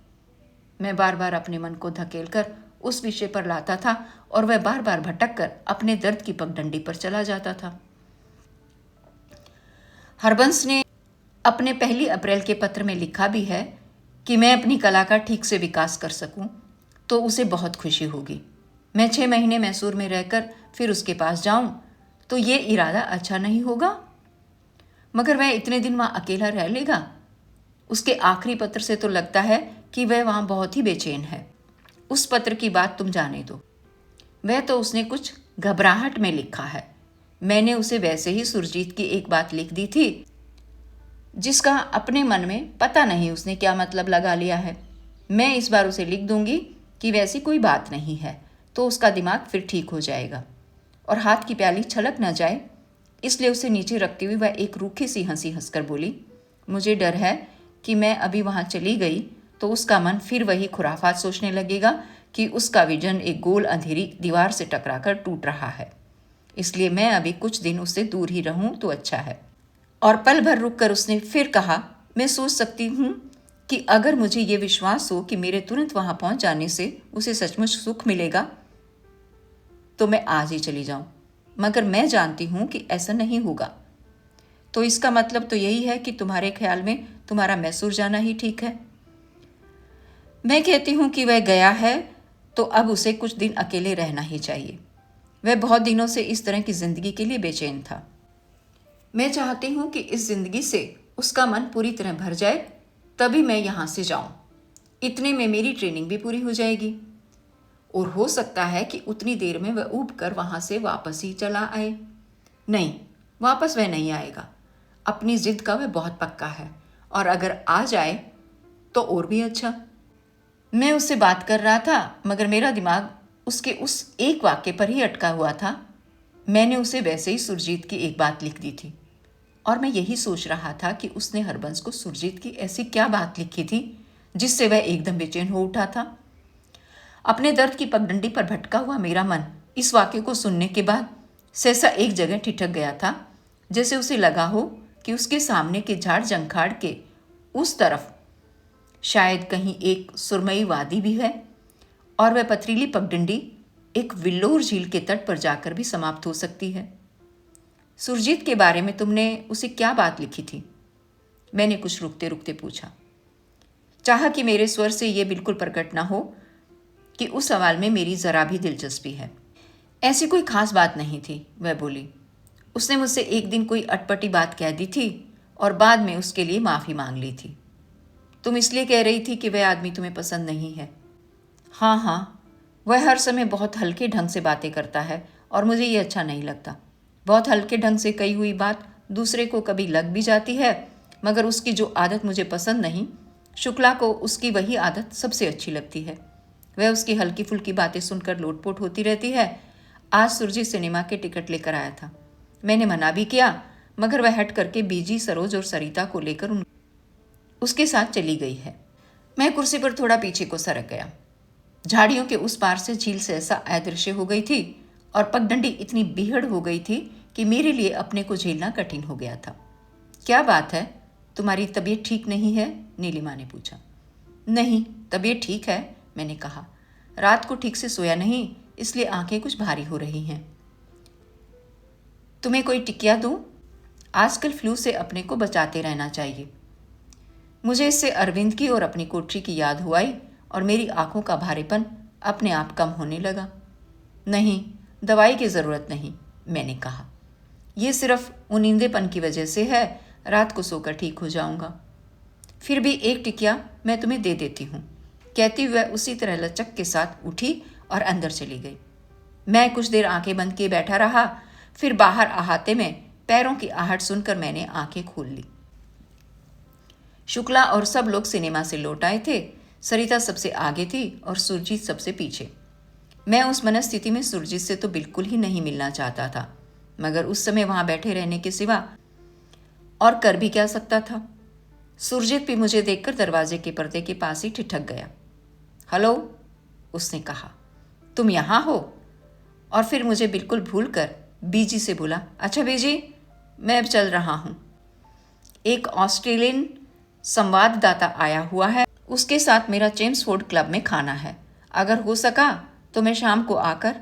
मैं बार बार अपने मन को धकेलकर उस विषय पर लाता था और वह बार बार भटक कर अपने दर्द की पगडंडी पर चला जाता था। हरबंस ने अपने 1 अप्रैल के पत्र में लिखा भी है कि मैं अपनी कला का ठीक से विकास कर सकूं तो उसे बहुत खुशी होगी। मैं 6 महीने मैसूर में रहकर फिर उसके पास जाऊं तो ये इरादा अच्छा नहीं होगा? मगर वह इतने दिन वहाँ अकेला रह लेगा। उसके आखिरी पत्र से तो लगता है कि वह वहाँ बहुत ही बेचैन है। उस पत्र की बात तुम जाने दो। वह तो उसने कुछ घबराहट में लिखा है। मैंने उसे वैसे ही सुरजीत की एक बात लिख दी थी, जिसका अपने मन में पता नहीं उसने क्या मतलब लगा लिया है। मैं इस बार उसे लिख दूंगी कि वैसी कोई बात नहीं है, तो उसका दिमाग फिर ठीक हो जाएगा और हाथ की प्याली छलक न जाए। इसलिए उसे नीचे रखती हुई वह एक रूखी सी हंसी हंसकर बोली, मुझे डर है कि मैं अभी वहाँ चली गई तो उसका मन फिर वही खुराफात सोचने लगेगा कि उसका विजन एक गोल अंधेरी दीवार से टकराकर टूट रहा है। इसलिए मैं अभी कुछ दिन उससे दूर ही रहूं तो अच्छा है। और पल भर रुककर उसने फिर कहा, मैं सोच सकती हूँ कि अगर मुझे ये विश्वास हो कि मेरे तुरंत वहाँ पहुँच जाने से उसे सचमुच सुख मिलेगा तो मैं आज ही चली जाऊं। मगर मैं जानती हूँ कि ऐसा नहीं होगा। तो इसका मतलब तो यही है कि तुम्हारे ख्याल में तुम्हारा मैसूर जाना ही ठीक है। मैं कहती हूँ कि वह गया है तो अब उसे कुछ दिन अकेले रहना ही चाहिए। वह बहुत दिनों से इस तरह की जिंदगी के लिए बेचैन था। मैं चाहती हूँ कि इस जिंदगी से उसका मन पूरी तरह भर जाए, तभी मैं यहाँ से जाऊँ। इतने में मेरी ट्रेनिंग भी पूरी हो जाएगी और हो सकता है कि उतनी देर में वह ऊब कर वहाँ से वापस ही चला आए। नहीं, वापस वह नहीं आएगा। अपनी जिद का वह बहुत पक्का है और अगर आ जाए तो और भी अच्छा। मैं उससे बात कर रहा था मगर मेरा दिमाग उसके उस एक वाक्य पर ही अटका हुआ था। मैंने उसे वैसे ही सुरजीत की एक बात लिख दी थी और मैं यही सोच रहा था कि उसने हरबंस को सुरजीत की ऐसी क्या बात लिखी थी जिससे वह एकदम बेचैन हो उठा था। अपने दर्द की पगडंडी पर भटका हुआ मेरा मन इस वाक्य को सुनने के बाद सहसा एक जगह ठिठक गया था, जैसे उसे लगा हो कि उसके सामने के झाड़ जंखाड़ के उस तरफ शायद कहीं एक सुरमई वादी भी है और वह पथरीली पगडंडी एक विल्लोर झील के तट पर जाकर भी समाप्त हो सकती है। सुरजीत के बारे में तुमने उसे क्या बात लिखी थी? मैंने कुछ रुकते रुकते पूछा। चाहा कि मेरे स्वर से यह बिल्कुल प्रकट ना हो कि उस सवाल में मेरी जरा भी दिलचस्पी है। ऐसी कोई खास बात नहीं थी, वह बोली। उसने मुझसे एक दिन कोई अटपटी बात कह दी थी और बाद में उसके लिए माफ़ी मांग ली थी। तुम इसलिए कह रही थी कि वह आदमी तुम्हें पसंद नहीं है। हाँ, वह हर समय बहुत हल्के ढंग से बातें करता है और मुझे ये अच्छा नहीं लगता। बहुत हल्के ढंग से कही हुई बात दूसरे को कभी लग भी जाती है मगर उसकी जो आदत मुझे पसंद नहीं, शुक्ला को उसकी वही आदत सबसे अच्छी लगती है। वह उसकी हल्की फुल्की बातें सुनकर लोटपोट होती रहती है। आज सुरजीत सिनेमा के टिकट लेकर आया था। मैंने मना भी किया, मगर वह हट करके बीजी, सरोज और सरिता को लेकर उसके साथ चली गई है। मैं कुर्सी पर थोड़ा पीछे को सरक गया। झाड़ियों के उस पार से झील से ऐसा अदृश्य हो गई थी और पगडंडी इतनी बीहड़ हो गई थी कि मेरे लिए अपने को झेलना कठिन हो गया था। क्या बात है, तुम्हारी तबीयत ठीक नहीं है? नीलिमा ने पूछा। नहीं, तबीयत ठीक है, मैंने कहा। रात को ठीक से सोया नहीं, इसलिए आंखें कुछ भारी हो रही हैं। तुम्हें कोई टिकिया दूं? आजकल फ्लू से अपने को बचाते रहना चाहिए। मुझे इससे अरविंद की और अपनी कोठरी की याद हुई और मेरी आंखों का भारीपन अपने आप कम होने लगा। नहीं, दवाई की ज़रूरत नहीं, मैंने कहा। यह सिर्फ उनींदेपन की वजह से है, रात को सोकर ठीक हो जाऊंगा। फिर भी एक टिकिया मैं तुम्हें दे देती हूँ, कहती हुए उसी तरह लचक के साथ उठी और अंदर चली गई। मैं कुछ देर आंखें बंद किए बैठा रहा। फिर बाहर अहाते में पैरों की आहट सुनकर मैंने आंखें खोल ली। शुक्ला और सब लोग सिनेमा से लौट आए थे। सरिता सबसे आगे थी और सुरजीत सबसे पीछे। मैं उस मनस्थिति में सुरजीत से तो बिल्कुल ही नहीं मिलना चाहता था, मगर उस समय वहां बैठे रहने के सिवा और कर भी क्या सकता था। सुरजीत भी मुझे देखकर दरवाजे के पर्दे के पास ही ठिठक गया। हेलो, उसने कहा, तुम यहाँ हो? और फिर मुझे बिल्कुल भूल कर बीजी से बोला, अच्छा बीजी, मैं अब चल रहा हूँ। एक ऑस्ट्रेलियन संवाददाता आया हुआ है, उसके साथ मेरा चेम्सफोर्ड क्लब में खाना है। अगर हो सका तो मैं शाम को आकर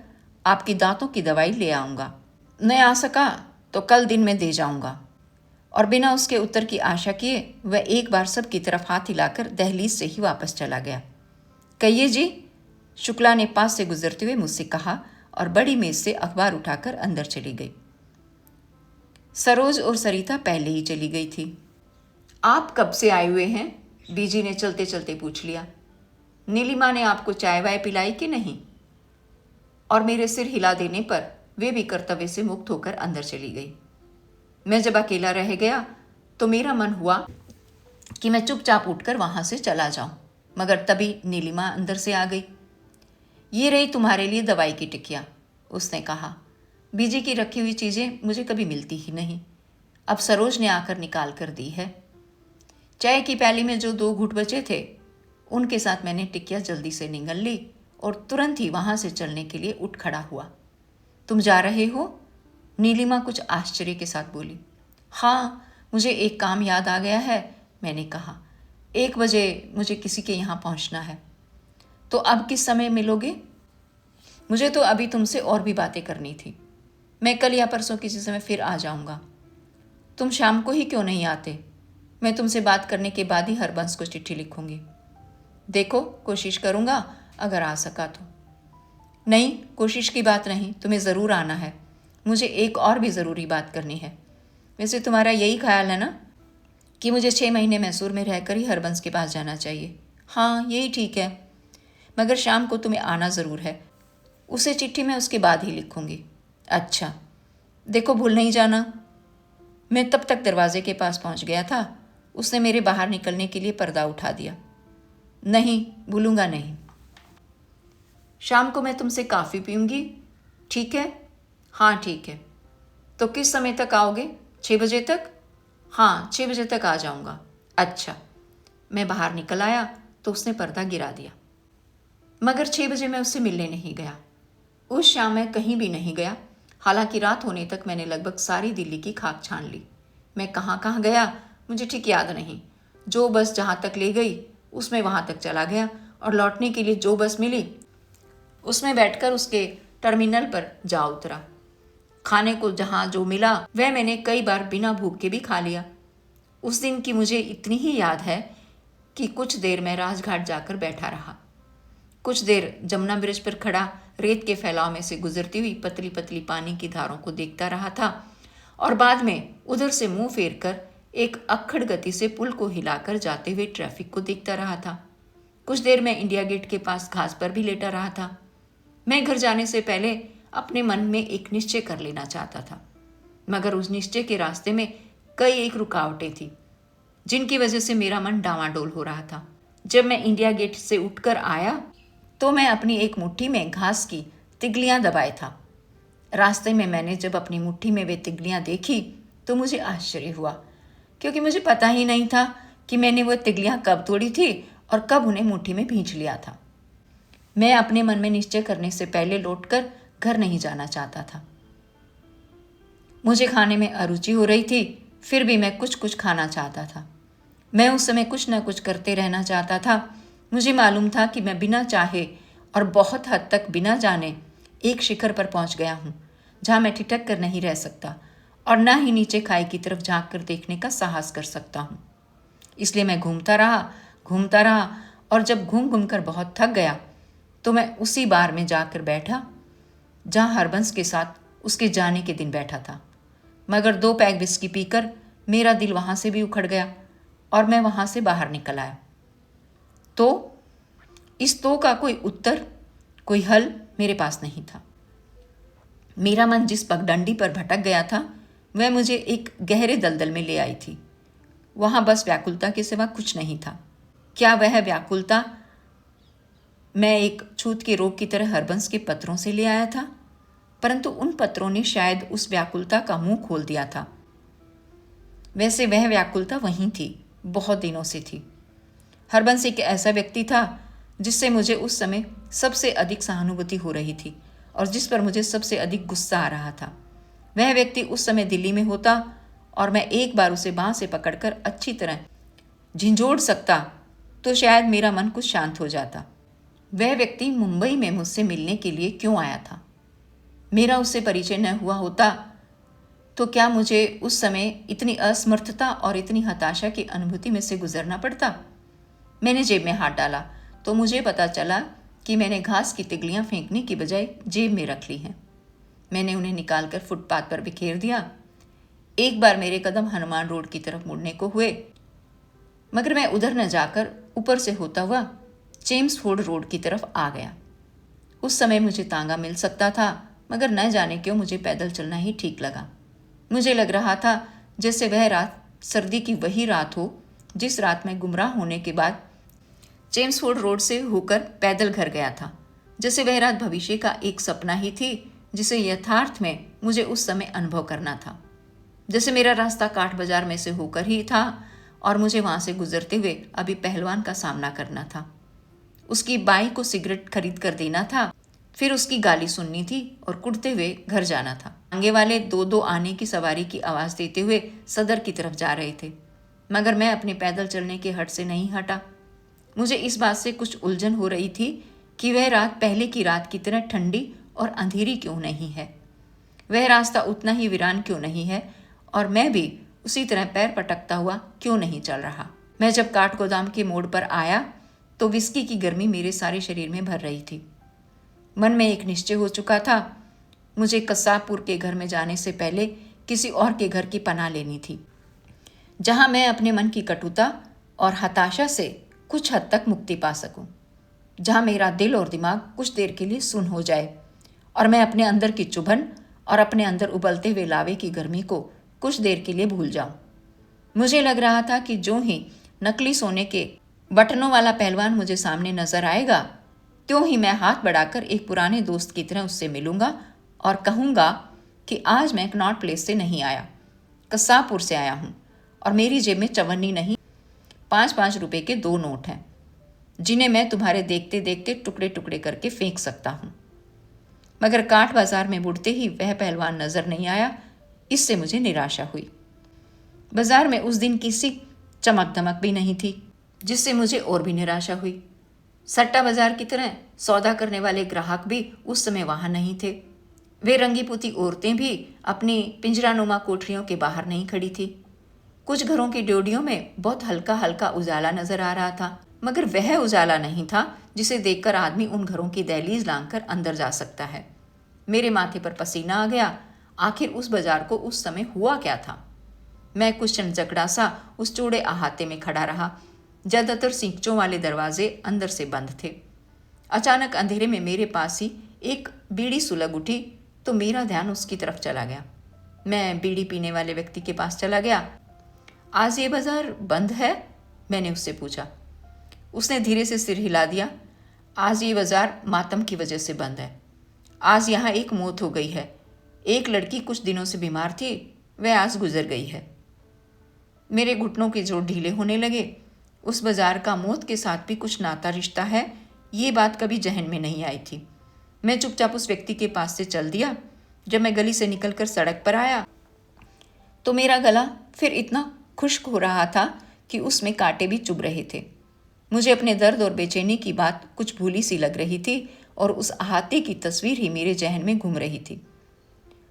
आपकी दांतों की दवाई ले आऊँगा। नहीं आ सका तो कल दिन में दे जाऊँगा। और बिना उसके उत्तर की आशा किए वह एक बार सब की तरफ हाथ हिलाकर दहलीज से ही वापस चला गया। कहिए जी, शुक्ला ने पास से गुजरते हुए मुझसे कहा और बड़ी मेज से अखबार उठाकर अंदर चली गई। सरोज और सरिता पहले ही चली गई थी। आप कब से आए हुए हैं? बीजी ने चलते चलते पूछ लिया। नीलिमा ने आपको चाय वाय पिलाई कि नहीं? और मेरे सिर हिला देने पर वे भी कर्तव्य से मुक्त होकर अंदर चली गई। मैं जब अकेला रह गया तो मेरा मन हुआ कि मैं चुपचाप उठकर वहां से चला जाऊं, मगर तभी नीलिमा अंदर से आ गई। ये रही तुम्हारे लिए दवाई की टिकिया, उसने कहा। बीजी की रखी हुई चीज़ें मुझे कभी मिलती ही नहीं, अब सरोज ने आकर निकाल कर दी है। चाय की प्याली में जो 2 घूंट बचे थे, उनके साथ मैंने टिकिया जल्दी से निगल ली और तुरंत ही वहां से चलने के लिए उठ खड़ा हुआ। तुम जा रहे हो? नीलिमा कुछ आश्चर्य के साथ बोली। हाँ, मुझे एक काम याद आ गया है, मैंने कहा। 1 बजे मुझे किसी के यहाँ पहुँचना है। तो अब किस समय मिलोगे? मुझे तो अभी तुमसे और भी बातें करनी थी। मैं कल या परसों किसी समय फिर आ जाऊँगा। तुम शाम को ही क्यों नहीं आते? मैं तुमसे बात करने के बाद ही हरबंस को चिट्ठी लिखूंगी। देखो, कोशिश करूँगा, अगर आ सका तो। नहीं, कोशिश की बात नहीं, तुम्हें ज़रूर आना है। मुझे एक और भी ज़रूरी बात करनी है। वैसे तुम्हारा यही ख्याल है ना कि मुझे 6 महीने मैसूर में रहकर ही हरबंस के पास जाना चाहिए? हाँ, यही ठीक है, मगर शाम को तुम्हें आना ज़रूर है। उसे चिट्ठी मैं उसके बाद ही लिखूंगी। अच्छा, देखो भूल नहीं जाना। मैं तब तक दरवाजे के पास पहुंच गया था। उसने मेरे बाहर निकलने के लिए पर्दा उठा दिया। नहीं, भूलूंगा नहीं। शाम को मैं तुमसे काफ़ी पीऊँगी, ठीक है? हाँ, ठीक है। तो किस समय तक आओगे? 6 बजे तक? हाँ, 6 बजे तक आ जाऊँगा। अच्छा। मैं बाहर निकल आया तो उसने पर्दा गिरा दिया, मगर 6 बजे मैं उससे मिलने नहीं गया। उस शाम मैं कहीं भी नहीं गया। हालांकि रात होने तक मैंने लगभग सारी दिल्ली की खाक छान ली। मैं कहाँ कहाँ गया मुझे ठीक याद नहीं। जो बस जहाँ तक ले गई उसमें वहाँ तक चला गया और लौटने के लिए जो बस मिली उसमें बैठकर उसके टर्मिनल पर जा उतरा। खाने को जहाँ जो मिला वह मैंने कई बार बिना भूख के भी खा लिया। उस दिन की मुझे इतनी ही याद है कि कुछ देर मैं राजघाट जाकर बैठा रहा। कुछ देर जमुना ब्रिज पर खड़ा रेत के फैलाव में से गुजरती हुई पतली पतली पानी की धारों को देखता रहा था और बाद में उधर से मुंह फेर कर एक अक्खड़ गति से पुल को हिलाकर जाते हुए ट्रैफिक को देखता रहा था। कुछ देर मैं इंडिया गेट के पास घास पर भी लेटा रहा था। मैं घर जाने से पहले अपने मन में एक निश्चय कर लेना चाहता था, मगर उस निश्चय के रास्ते में कई एक रुकावटें थी। जिनकी वजह से मेरा मन डामाडोल हो रहा था। जब मैं इंडिया गेट से उठकर आया तो मैं अपनी एक मुट्ठी में घास की तिगलियां दबाए था। रास्ते में मैंने जब अपनी मुट्ठी में वे तिगलियां देखी तो मुझे आश्चर्य हुआ, क्योंकि मुझे पता ही नहीं था कि मैंने वो तिगलियां कब तोड़ी थी और कब उन्हें मुट्ठी में भींच लिया था। मैं अपने मन में निश्चय करने से पहले लौटकर घर नहीं जाना चाहता था। मुझे खाने में अरुचि हो रही थी, फिर भी मैं कुछ कुछ खाना चाहता था। मैं उस समय कुछ न कुछ करते रहना चाहता था। मुझे मालूम था कि मैं बिना चाहे और बहुत हद तक बिना जाने एक शिखर पर पहुंच गया हूं, जहां मैं ठिठक कर नहीं रह सकता और न ही नीचे खाई की तरफ झांक कर देखने का साहस कर सकता हूं। इसलिए मैं घूमता रहा और जब घूम घूम कर बहुत थक गया तो मैं उसी बार में जाकर बैठा जहां हरबंस के साथ उसके जाने के दिन बैठा था। मगर 2 पैग विस्की पीकर मेरा दिल वहां से भी उखड़ गया और मैं वहां से बाहर निकल आया। तो इस तो का कोई उत्तर, कोई हल मेरे पास नहीं था। मेरा मन जिस पगडंडी पर भटक गया था वह मुझे एक गहरे दलदल में ले आई थी। वहां बस व्याकुलता के सिवा कुछ नहीं था। क्या वह व्याकुलता मैं एक छूत के रोग की तरह हरबंस के पत्रों से ले आया था? परंतु उन पत्रों ने शायद उस व्याकुलता का मुंह खोल दिया था। वैसे वह व्याकुलता वहीं थी, बहुत दिनों से थी। हरबंस एक ऐसा व्यक्ति था जिससे मुझे उस समय सबसे अधिक सहानुभूति हो रही थी और जिस पर मुझे सबसे अधिक गुस्सा आ रहा था। वह व्यक्ति उस समय दिल्ली में होता और मैं एक बार उसे बांह से पकड़कर अच्छी तरह झिंझोड़ सकता तो शायद मेरा मन कुछ शांत हो जाता। वह व्यक्ति मुंबई में मुझसे मिलने के लिए क्यों आया था? मेरा उससे परिचय न हुआ होता तो क्या मुझे उस समय इतनी असमर्थता और इतनी हताशा की अनुभूति में से गुजरना पड़ता? मैंने जेब में हाथ डाला तो मुझे पता चला कि मैंने घास की तिगलियां फेंकने की बजाय जेब में रख ली हैं। मैंने उन्हें निकालकर फुटपाथ पर बिखेर दिया। एक बार मेरे कदम हनुमान रोड की तरफ मुड़ने को हुए, मगर मैं उधर न जाकर ऊपर से होता हुआ चेम्सफोर्ड रोड की तरफ आ गया। उस समय मुझे तांगा मिल सकता था, मगर न जाने क्यों मुझे पैदल चलना ही ठीक लगा। मुझे लग रहा था जैसे वह रात सर्दी की वही रात हो जिस रात मैं गुमराह होने के बाद चेम्सफोर्ड रोड से होकर पैदल घर गया था। जैसे वह रात भविष्य का एक सपना ही थी जिसे यथार्थ में मुझे उस समय अनुभव करना था। जैसे मेरा रास्ता काठ बाजार में से होकर ही था और मुझे वहां से गुजरते हुए अभी पहलवान का सामना करना था। उसकी बाई को सिगरेट खरीद कर देना था, फिर उसकी गाली सुननी थी और कुटते हुए घर जाना था। आगे वाले 2-2 आने की सवारी की आवाज देते हुए सदर की तरफ जा रहे थे, मगर मैं अपने पैदल चलने के हट से नहीं हटा। मुझे इस बात से कुछ उलझन हो रही थी कि वह रात पहले की रात की तरह ठंडी और अंधेरी क्यों नहीं है, वह रास्ता उतना ही वीरान क्यों नहीं है और मैं भी उसी तरह पैर पटकता हुआ क्यों नहीं चल रहा। मैं जब काठगोदाम के मोड़ पर आया तो विस्की की गर्मी मेरे सारे शरीर में भर रही थी। मन में एक निश्चय हो चुका था, मुझे कसाबपुर के घर में जाने से पहले किसी और के घर की पनाह लेनी थी, जहां मैं अपने मन की कटुता और हताशा से कुछ हद तक मुक्ति पा सकूं, जहां मेरा दिल और दिमाग कुछ देर के लिए सुन्न हो जाए और मैं अपने अंदर की चुभन और अपने अंदर उबलते हुए लावे की गर्मी को कुछ देर के लिए भूल जाऊं। मुझे लग रहा था कि जो ही नकली सोने के बटनों वाला पहलवान मुझे सामने नजर आएगा, त्यों ही मैं हाथ बढ़ाकर एक पुराने दोस्त की तरह उससे मिलूंगा और कहूंगा कि आज मैं कनॉट प्लेस से नहीं आया, कसाबपुर से आया हूं और मेरी जेब में चवन्नी नहीं 5-5 रुपए के 2 नोट हैं, जिन्हें मैं तुम्हारे देखते देखते टुकड़े टुकड़े करके फेंक सकता हूं। मगर काठ बाजार में मुड़ते ही वह पहलवान नजर नहीं आया। इससे मुझे निराशा हुई। बाजार में उस दिन किसी चमक दमक भी नहीं थी, जिससे मुझे और भी निराशा हुई। सट्टा बाजार की तरह सौदा करने वाले ग्राहक भी उस समय वहां नहीं थे। वे रंगी पुती औरतें भी अपनी पिंजरानुमा कोठरियों के बाहर नहीं खड़ी थी। कुछ घरों की ड्योढ़ियों में बहुत हल्का हल्का उजाला नजर आ रहा था, मगर वह उजाला नहीं था जिसे देखकर आदमी उन घरों की दहलीज लांघकर अंदर जा सकता है। मेरे माथे पर पसीना आ गया। आखिर उस बाजार को उस समय हुआ क्या था? मैं कुछ क्षण जकड़ा सा उस चौड़े अहाते में खड़ा रहा। ज्यादातर सींचों वाले दरवाजे अंदर से बंद थे। अचानक अंधेरे में मेरे पास ही एक बीड़ी सुलग उठी तो मेरा ध्यान उसकी तरफ चला गया। मैं बीड़ी पीने वाले व्यक्ति के पास चला गया। आज ये बाजार बंद है? मैंने उससे पूछा। उसने धीरे से सिर हिला दिया। आज ये बाजार मातम की वजह से बंद है। आज यहाँ एक मौत हो गई है। एक लड़की कुछ दिनों से बीमार थी, वह आज गुजर गई है। मेरे घुटनों के जोड़ ढीले होने लगे। उस बाजार का मौत के साथ भी कुछ नाता रिश्ता है, ये बात कभी जहन में नहीं आई थी। मैं चुपचाप उस व्यक्ति के पास से चल दिया। जब मैं गली से निकलकर सड़क पर आया तो मेरा गला फिर इतना खुश्क हो रहा था कि उसमें कांटे भी चुभ रहे थे। मुझे अपने दर्द और बेचैनी की बात कुछ भूली सी लग रही थी और उस अहाते की तस्वीर ही मेरे जहन में घूम रही थी।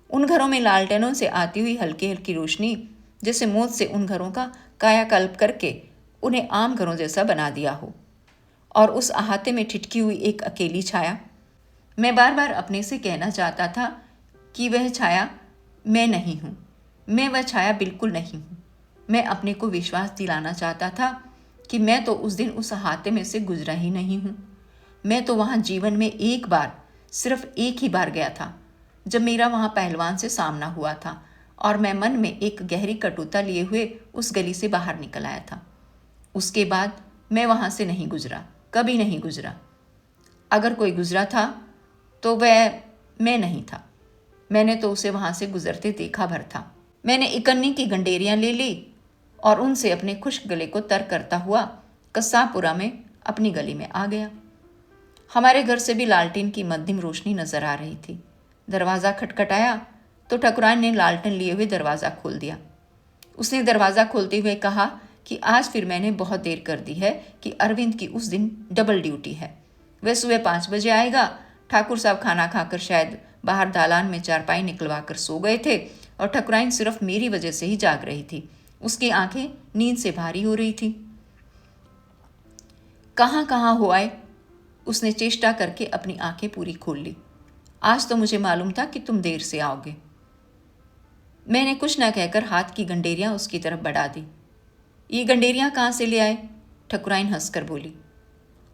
उन घरों में लालटेनों से आती हुई हल्की हल्की रोशनी जैसे मौत से उन घरों का कायाकल्प करके उन्हें आम घरों जैसा बना दिया हो, और उस अहाते में ठिठकी हुई एक अकेली छाया। मैं बार बार अपने से कहना चाहता था कि वह छाया मैं नहीं हूँ, मैं वह छाया बिल्कुल नहीं हूँ। मैं अपने को विश्वास दिलाना चाहता था कि मैं तो उस दिन उस अहाते में से गुजरा ही नहीं हूँ। मैं तो वहाँ जीवन में एक बार, सिर्फ एक ही बार गया था, जब मेरा वहाँ पहलवान से सामना हुआ था और मैं मन में एक गहरी कटुता लिए हुए उस गली से बाहर निकल आया था। उसके बाद मैं वहाँ से नहीं गुजरा, कभी नहीं गुजरा। अगर कोई गुजरा था तो वह मैं नहीं था। मैंने तो उसे वहाँ से गुजरते देखा भर था। मैंने इकन्नी की गंडेरियाँ ले ली और उनसे अपने खुश्क गले को तर करता हुआ कस्सापुरा में अपनी गली में आ गया। हमारे घर से भी लालटेन की मध्यम रोशनी नजर आ रही थी। दरवाज़ा खटखटाया तो ठकुराइन ने लालटेन लिए हुए दरवाज़ा खोल दिया। उसने दरवाज़ा खोलते हुए कहा कि आज फिर मैंने बहुत देर कर दी है कि अरविंद की उस दिन डबल ड्यूटी है। वह सुबह 5 बजे आएगा। ठाकुर साहब खाना खाकर शायद बाहर दालान में चारपाई निकलवा कर सो गए थे और ठकुराइन सिर्फ मेरी वजह से ही जाग रही थी। उसकी आंखें नींद से भारी हो रही थी। कहाँ कहाँ हो आए? उसने चेष्टा करके अपनी आंखें पूरी खोल ली। आज तो मुझे मालूम था कि तुम देर से आओगे। मैंने कुछ न कहकर हाथ की गंडेरियां उसकी तरफ बढ़ा दी। ये गंडेरियां कहाँ से ले आए? ठकुराइन हंसकर बोली।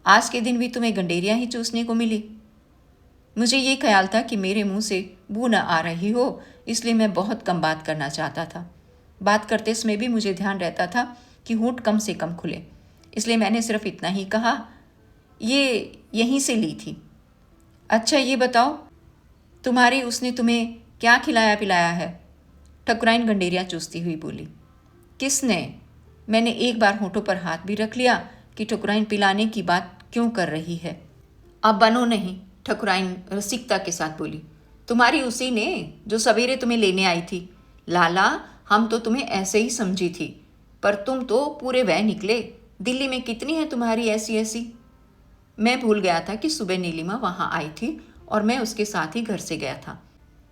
आज के दिन भी तुम्हें गंडेरियां ही चूसने को मिली? मुझे ये ख्याल था कि मेरे मुंह से बू न आ रही हो, इसलिए मैं बहुत कम बात करना चाहता था। बात करते समय भी मुझे ध्यान रहता था कि होंठ कम से कम खुले, इसलिए मैंने सिर्फ इतना ही कहा, ये यहीं से ली थी। अच्छा ये बताओ, तुम्हारी उसने तुम्हें क्या खिलाया पिलाया है? ठकुराइन गंडेरियां चूसती हुई बोली। किसने? मैंने एक बार होठों पर हाथ भी रख लिया कि ठकुराइन पिलाने की बात क्यों कर रही है। अब बनो नहीं, ठकुराइन रसिकता के साथ बोली। तुम्हारी उसी ने जो सवेरे तुम्हें लेने आई थी। लाला, हम तो तुम्हें ऐसे ही समझी थी, पर तुम तो पूरे वह निकले। दिल्ली में कितनी है तुम्हारी ऐसी ऐसी। मैं भूल गया था कि सुबह नीलिमा वहाँ आई थी और मैं उसके साथ ही घर से गया था।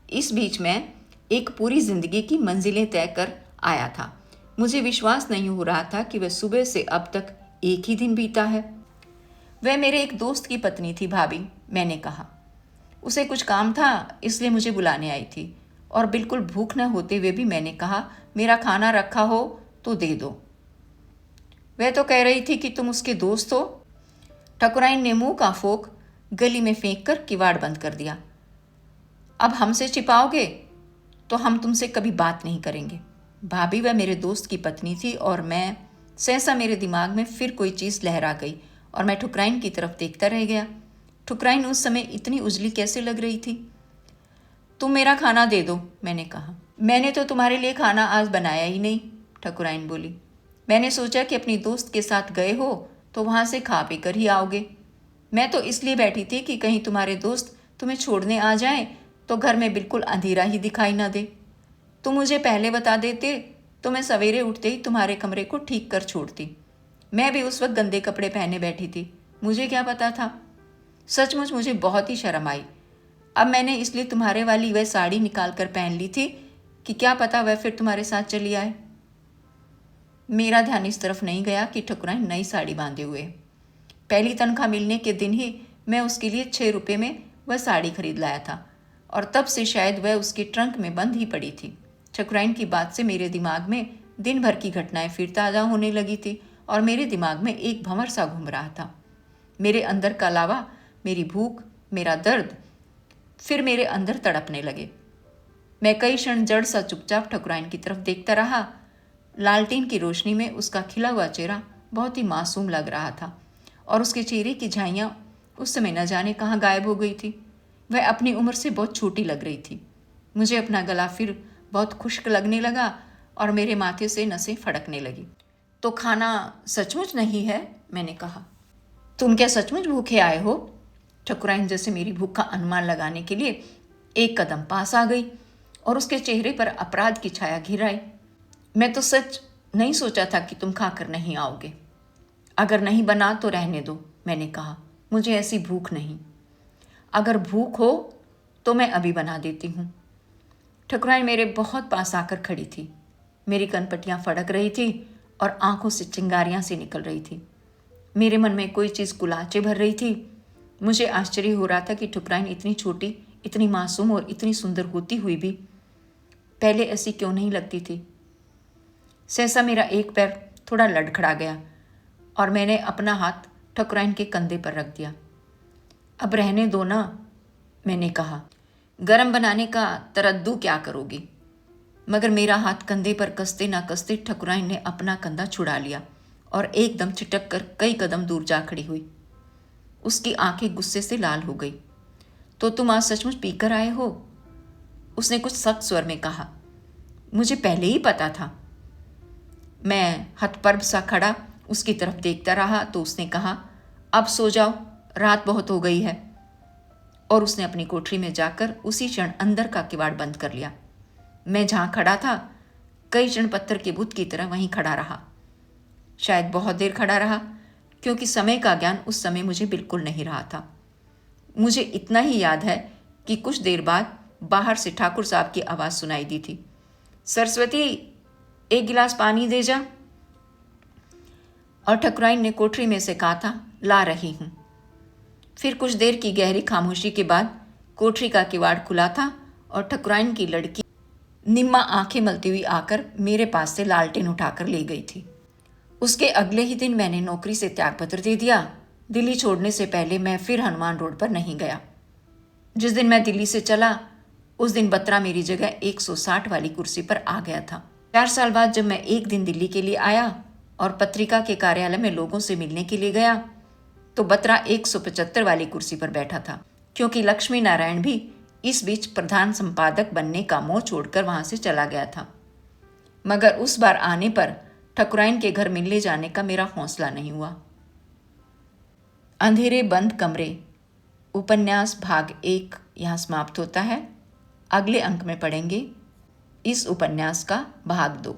इस बीच में एक पूरी जिंदगी की मंजिलें तय कर आया था। मुझे विश्वास नहीं हो रहा था कि वह सुबह से अब तक एक ही दिन बीता है। वह मेरे एक दोस्त की पत्नी थी भाभी, मैंने कहा। उसे कुछ काम था इसलिए मुझे बुलाने आई थी, और बिल्कुल भूख न होते हुए भी मैंने कहा, मेरा खाना रखा हो तो दे दो। वह तो कह रही थी कि तुम उसके दोस्त हो। ठकुराइन ने मुंह का फोक गली में फेंक कर किवाड़ बंद कर दिया। अब हमसे छिपाओगे तो हम तुमसे कभी बात नहीं करेंगे। भाभी वह मेरे दोस्त की पत्नी थी और मैं सहसा मेरे दिमाग में फिर कोई चीज़ लहरा गई और मैं ठुकराइन की तरफ देखता रह गया। ठुकराइन उस समय इतनी उजली कैसे लग रही थी। तुम मेरा खाना दे दो, मैंने कहा। मैंने तो तुम्हारे लिए खाना आज बनाया ही नहीं, ठकुराइन बोली। मैंने सोचा कि अपनी दोस्त के साथ गए हो तो वहाँ से खा पी कर ही आओगे। मैं तो इसलिए बैठी थी कि कहीं तुम्हारे दोस्त तुम्हें छोड़ने आ जाएं तो घर में बिल्कुल अंधेरा ही दिखाई ना दे। तुम मुझे पहले बता देते तो मैं सवेरे उठते ही तुम्हारे कमरे को ठीक कर छोड़ती। मैं भी उस वक्त गंदे कपड़े पहने बैठी थी, मुझे क्या पता था। सचमुच मुझे बहुत ही शर्म आई। अब मैंने इसलिए तुम्हारे वाली वह साड़ी निकाल कर पहन ली थी कि क्या पता वह फिर तुम्हारे साथ चली आए। मेरा ध्यान इस तरफ नहीं गया कि ठकुराइन नई साड़ी बांधे हुए। पहली तनख्वाह मिलने के दिन ही मैं उसके लिए 6 रुपये में वह साड़ी खरीद लाया था और तब से शायद वह उसके ट्रंक में बंद ही पड़ी थी। ठकुराइन की बात से मेरे दिमाग में दिन भर की घटनाएं फिर ताज़ा होने लगी थी और मेरे दिमाग में एक भंवर सा घूम रहा था। मेरे अंदर का लावा, मेरी भूख, मेरा दर्द फिर मेरे अंदर तड़पने लगे। मैं कई क्षण जड़ सा चुपचाप ठकुराइन की तरफ देखता रहा। लालटेन की रोशनी में उसका खिला हुआ चेहरा बहुत ही मासूम लग रहा था और उसके चेहरे की झाइयाँ उस समय न जाने कहाँ गायब हो गई थी। वह अपनी उम्र से बहुत छोटी लग रही थी। मुझे अपना गला फिर बहुत खुश्क लगने लगा और मेरे माथे से नसें फड़कने लगी। तो खाना सचमुच नहीं है? मैंने कहा। तुम क्या सचमुच भूखे आए हो? ठकुराइन जैसे मेरी भूख का अनुमान लगाने के लिए एक कदम पास आ गई और उसके चेहरे पर अपराध की छाया घिर आई। मैं तो सच नहीं सोचा था कि तुम खाकर नहीं आओगे। अगर नहीं बना तो रहने दो, मैंने कहा। मुझे ऐसी भूख नहीं। अगर भूख हो तो मैं अभी बना देती हूँ। ठकुराइन मेरे बहुत पास आकर खड़ी थी। मेरी कनपटियाँ फड़क रही थी और आंखों से चिंगारियाँ सी निकल रही थी। मेरे मन में कोई चीज़ कुलाचे भर रही थी। मुझे आश्चर्य हो रहा था कि ठकुराइन इतनी छोटी, इतनी मासूम और इतनी सुंदर होती हुई भी पहले ऐसी क्यों नहीं लगती थी। सहसा मेरा एक पैर थोड़ा लड़खड़ा गया और मैंने अपना हाथ ठकुराइन के कंधे पर रख दिया। अब रहने दो ना, मैंने कहा। गरम बनाने का तरद्दू क्या करोगी? मगर मेरा हाथ कंधे पर कसते ना कसते ठकुराइन ने अपना कंधा छुड़ा लिया और एकदम छिटक कर कई कदम दूर जा खड़ी हुई। उसकी आंखें गुस्से से लाल हो गई। तो तुम आज सचमुच पीकर आए हो? उसने कुछ सख्त स्वर में कहा। मुझे पहले ही पता था। मैं हतप्रभ सा खड़ा उसकी तरफ देखता रहा तो उसने कहा, अब सो जाओ, रात बहुत हो गई है। और उसने अपनी कोठरी में जाकर उसी क्षण अंदर का किवाड़ बंद कर लिया। मैं जहाँ खड़ा था कई क्षण पत्थर के बुत की तरह वहीं खड़ा रहा। शायद बहुत देर खड़ा रहा, क्योंकि समय का ज्ञान उस समय मुझे बिल्कुल नहीं रहा था। मुझे इतना ही याद है कि कुछ देर बाद बाहर से ठाकुर साहब की आवाज़ सुनाई दी थी, सरस्वती, एक गिलास पानी दे जा। और ठकुराइन ने कोठरी में से कहा था, ला रही हूँ। फिर कुछ देर की गहरी खामोशी के बाद कोठरी का किवाड़ खुला था और ठकुराइन की लड़की निम्मा आंखें मलती हुई आकर मेरे पास से लालटेन उठाकर ले गई थी। उसके अगले ही दिन मैंने नौकरी से त्यागपत्र दे दिया। दिल्ली छोड़ने से पहले मैं फिर हनुमान रोड पर नहीं गया। जिस दिन मैं दिल्ली से चला उस दिन बत्रा मेरी जगह 160 वाली कुर्सी पर आ गया था। 4 साल बाद जब मैं एक दिन दिल्ली के लिए आया और पत्रिका के कार्यालय में लोगों से मिलने के लिए गया तो बत्रा 175 वाली कुर्सी पर बैठा था, क्योंकि लक्ष्मी नारायण भी इस बीच प्रधान संपादक बनने का मोह छोड़कर वहां से चला गया था। मगर उस बार आने पर ठकुराइन के घर मिलने जाने का मेरा हौसला नहीं हुआ। अंधेरे बंद कमरे उपन्यास भाग 1 यहाँ समाप्त होता है। अगले अंक में पढ़ेंगे इस उपन्यास का भाग 2।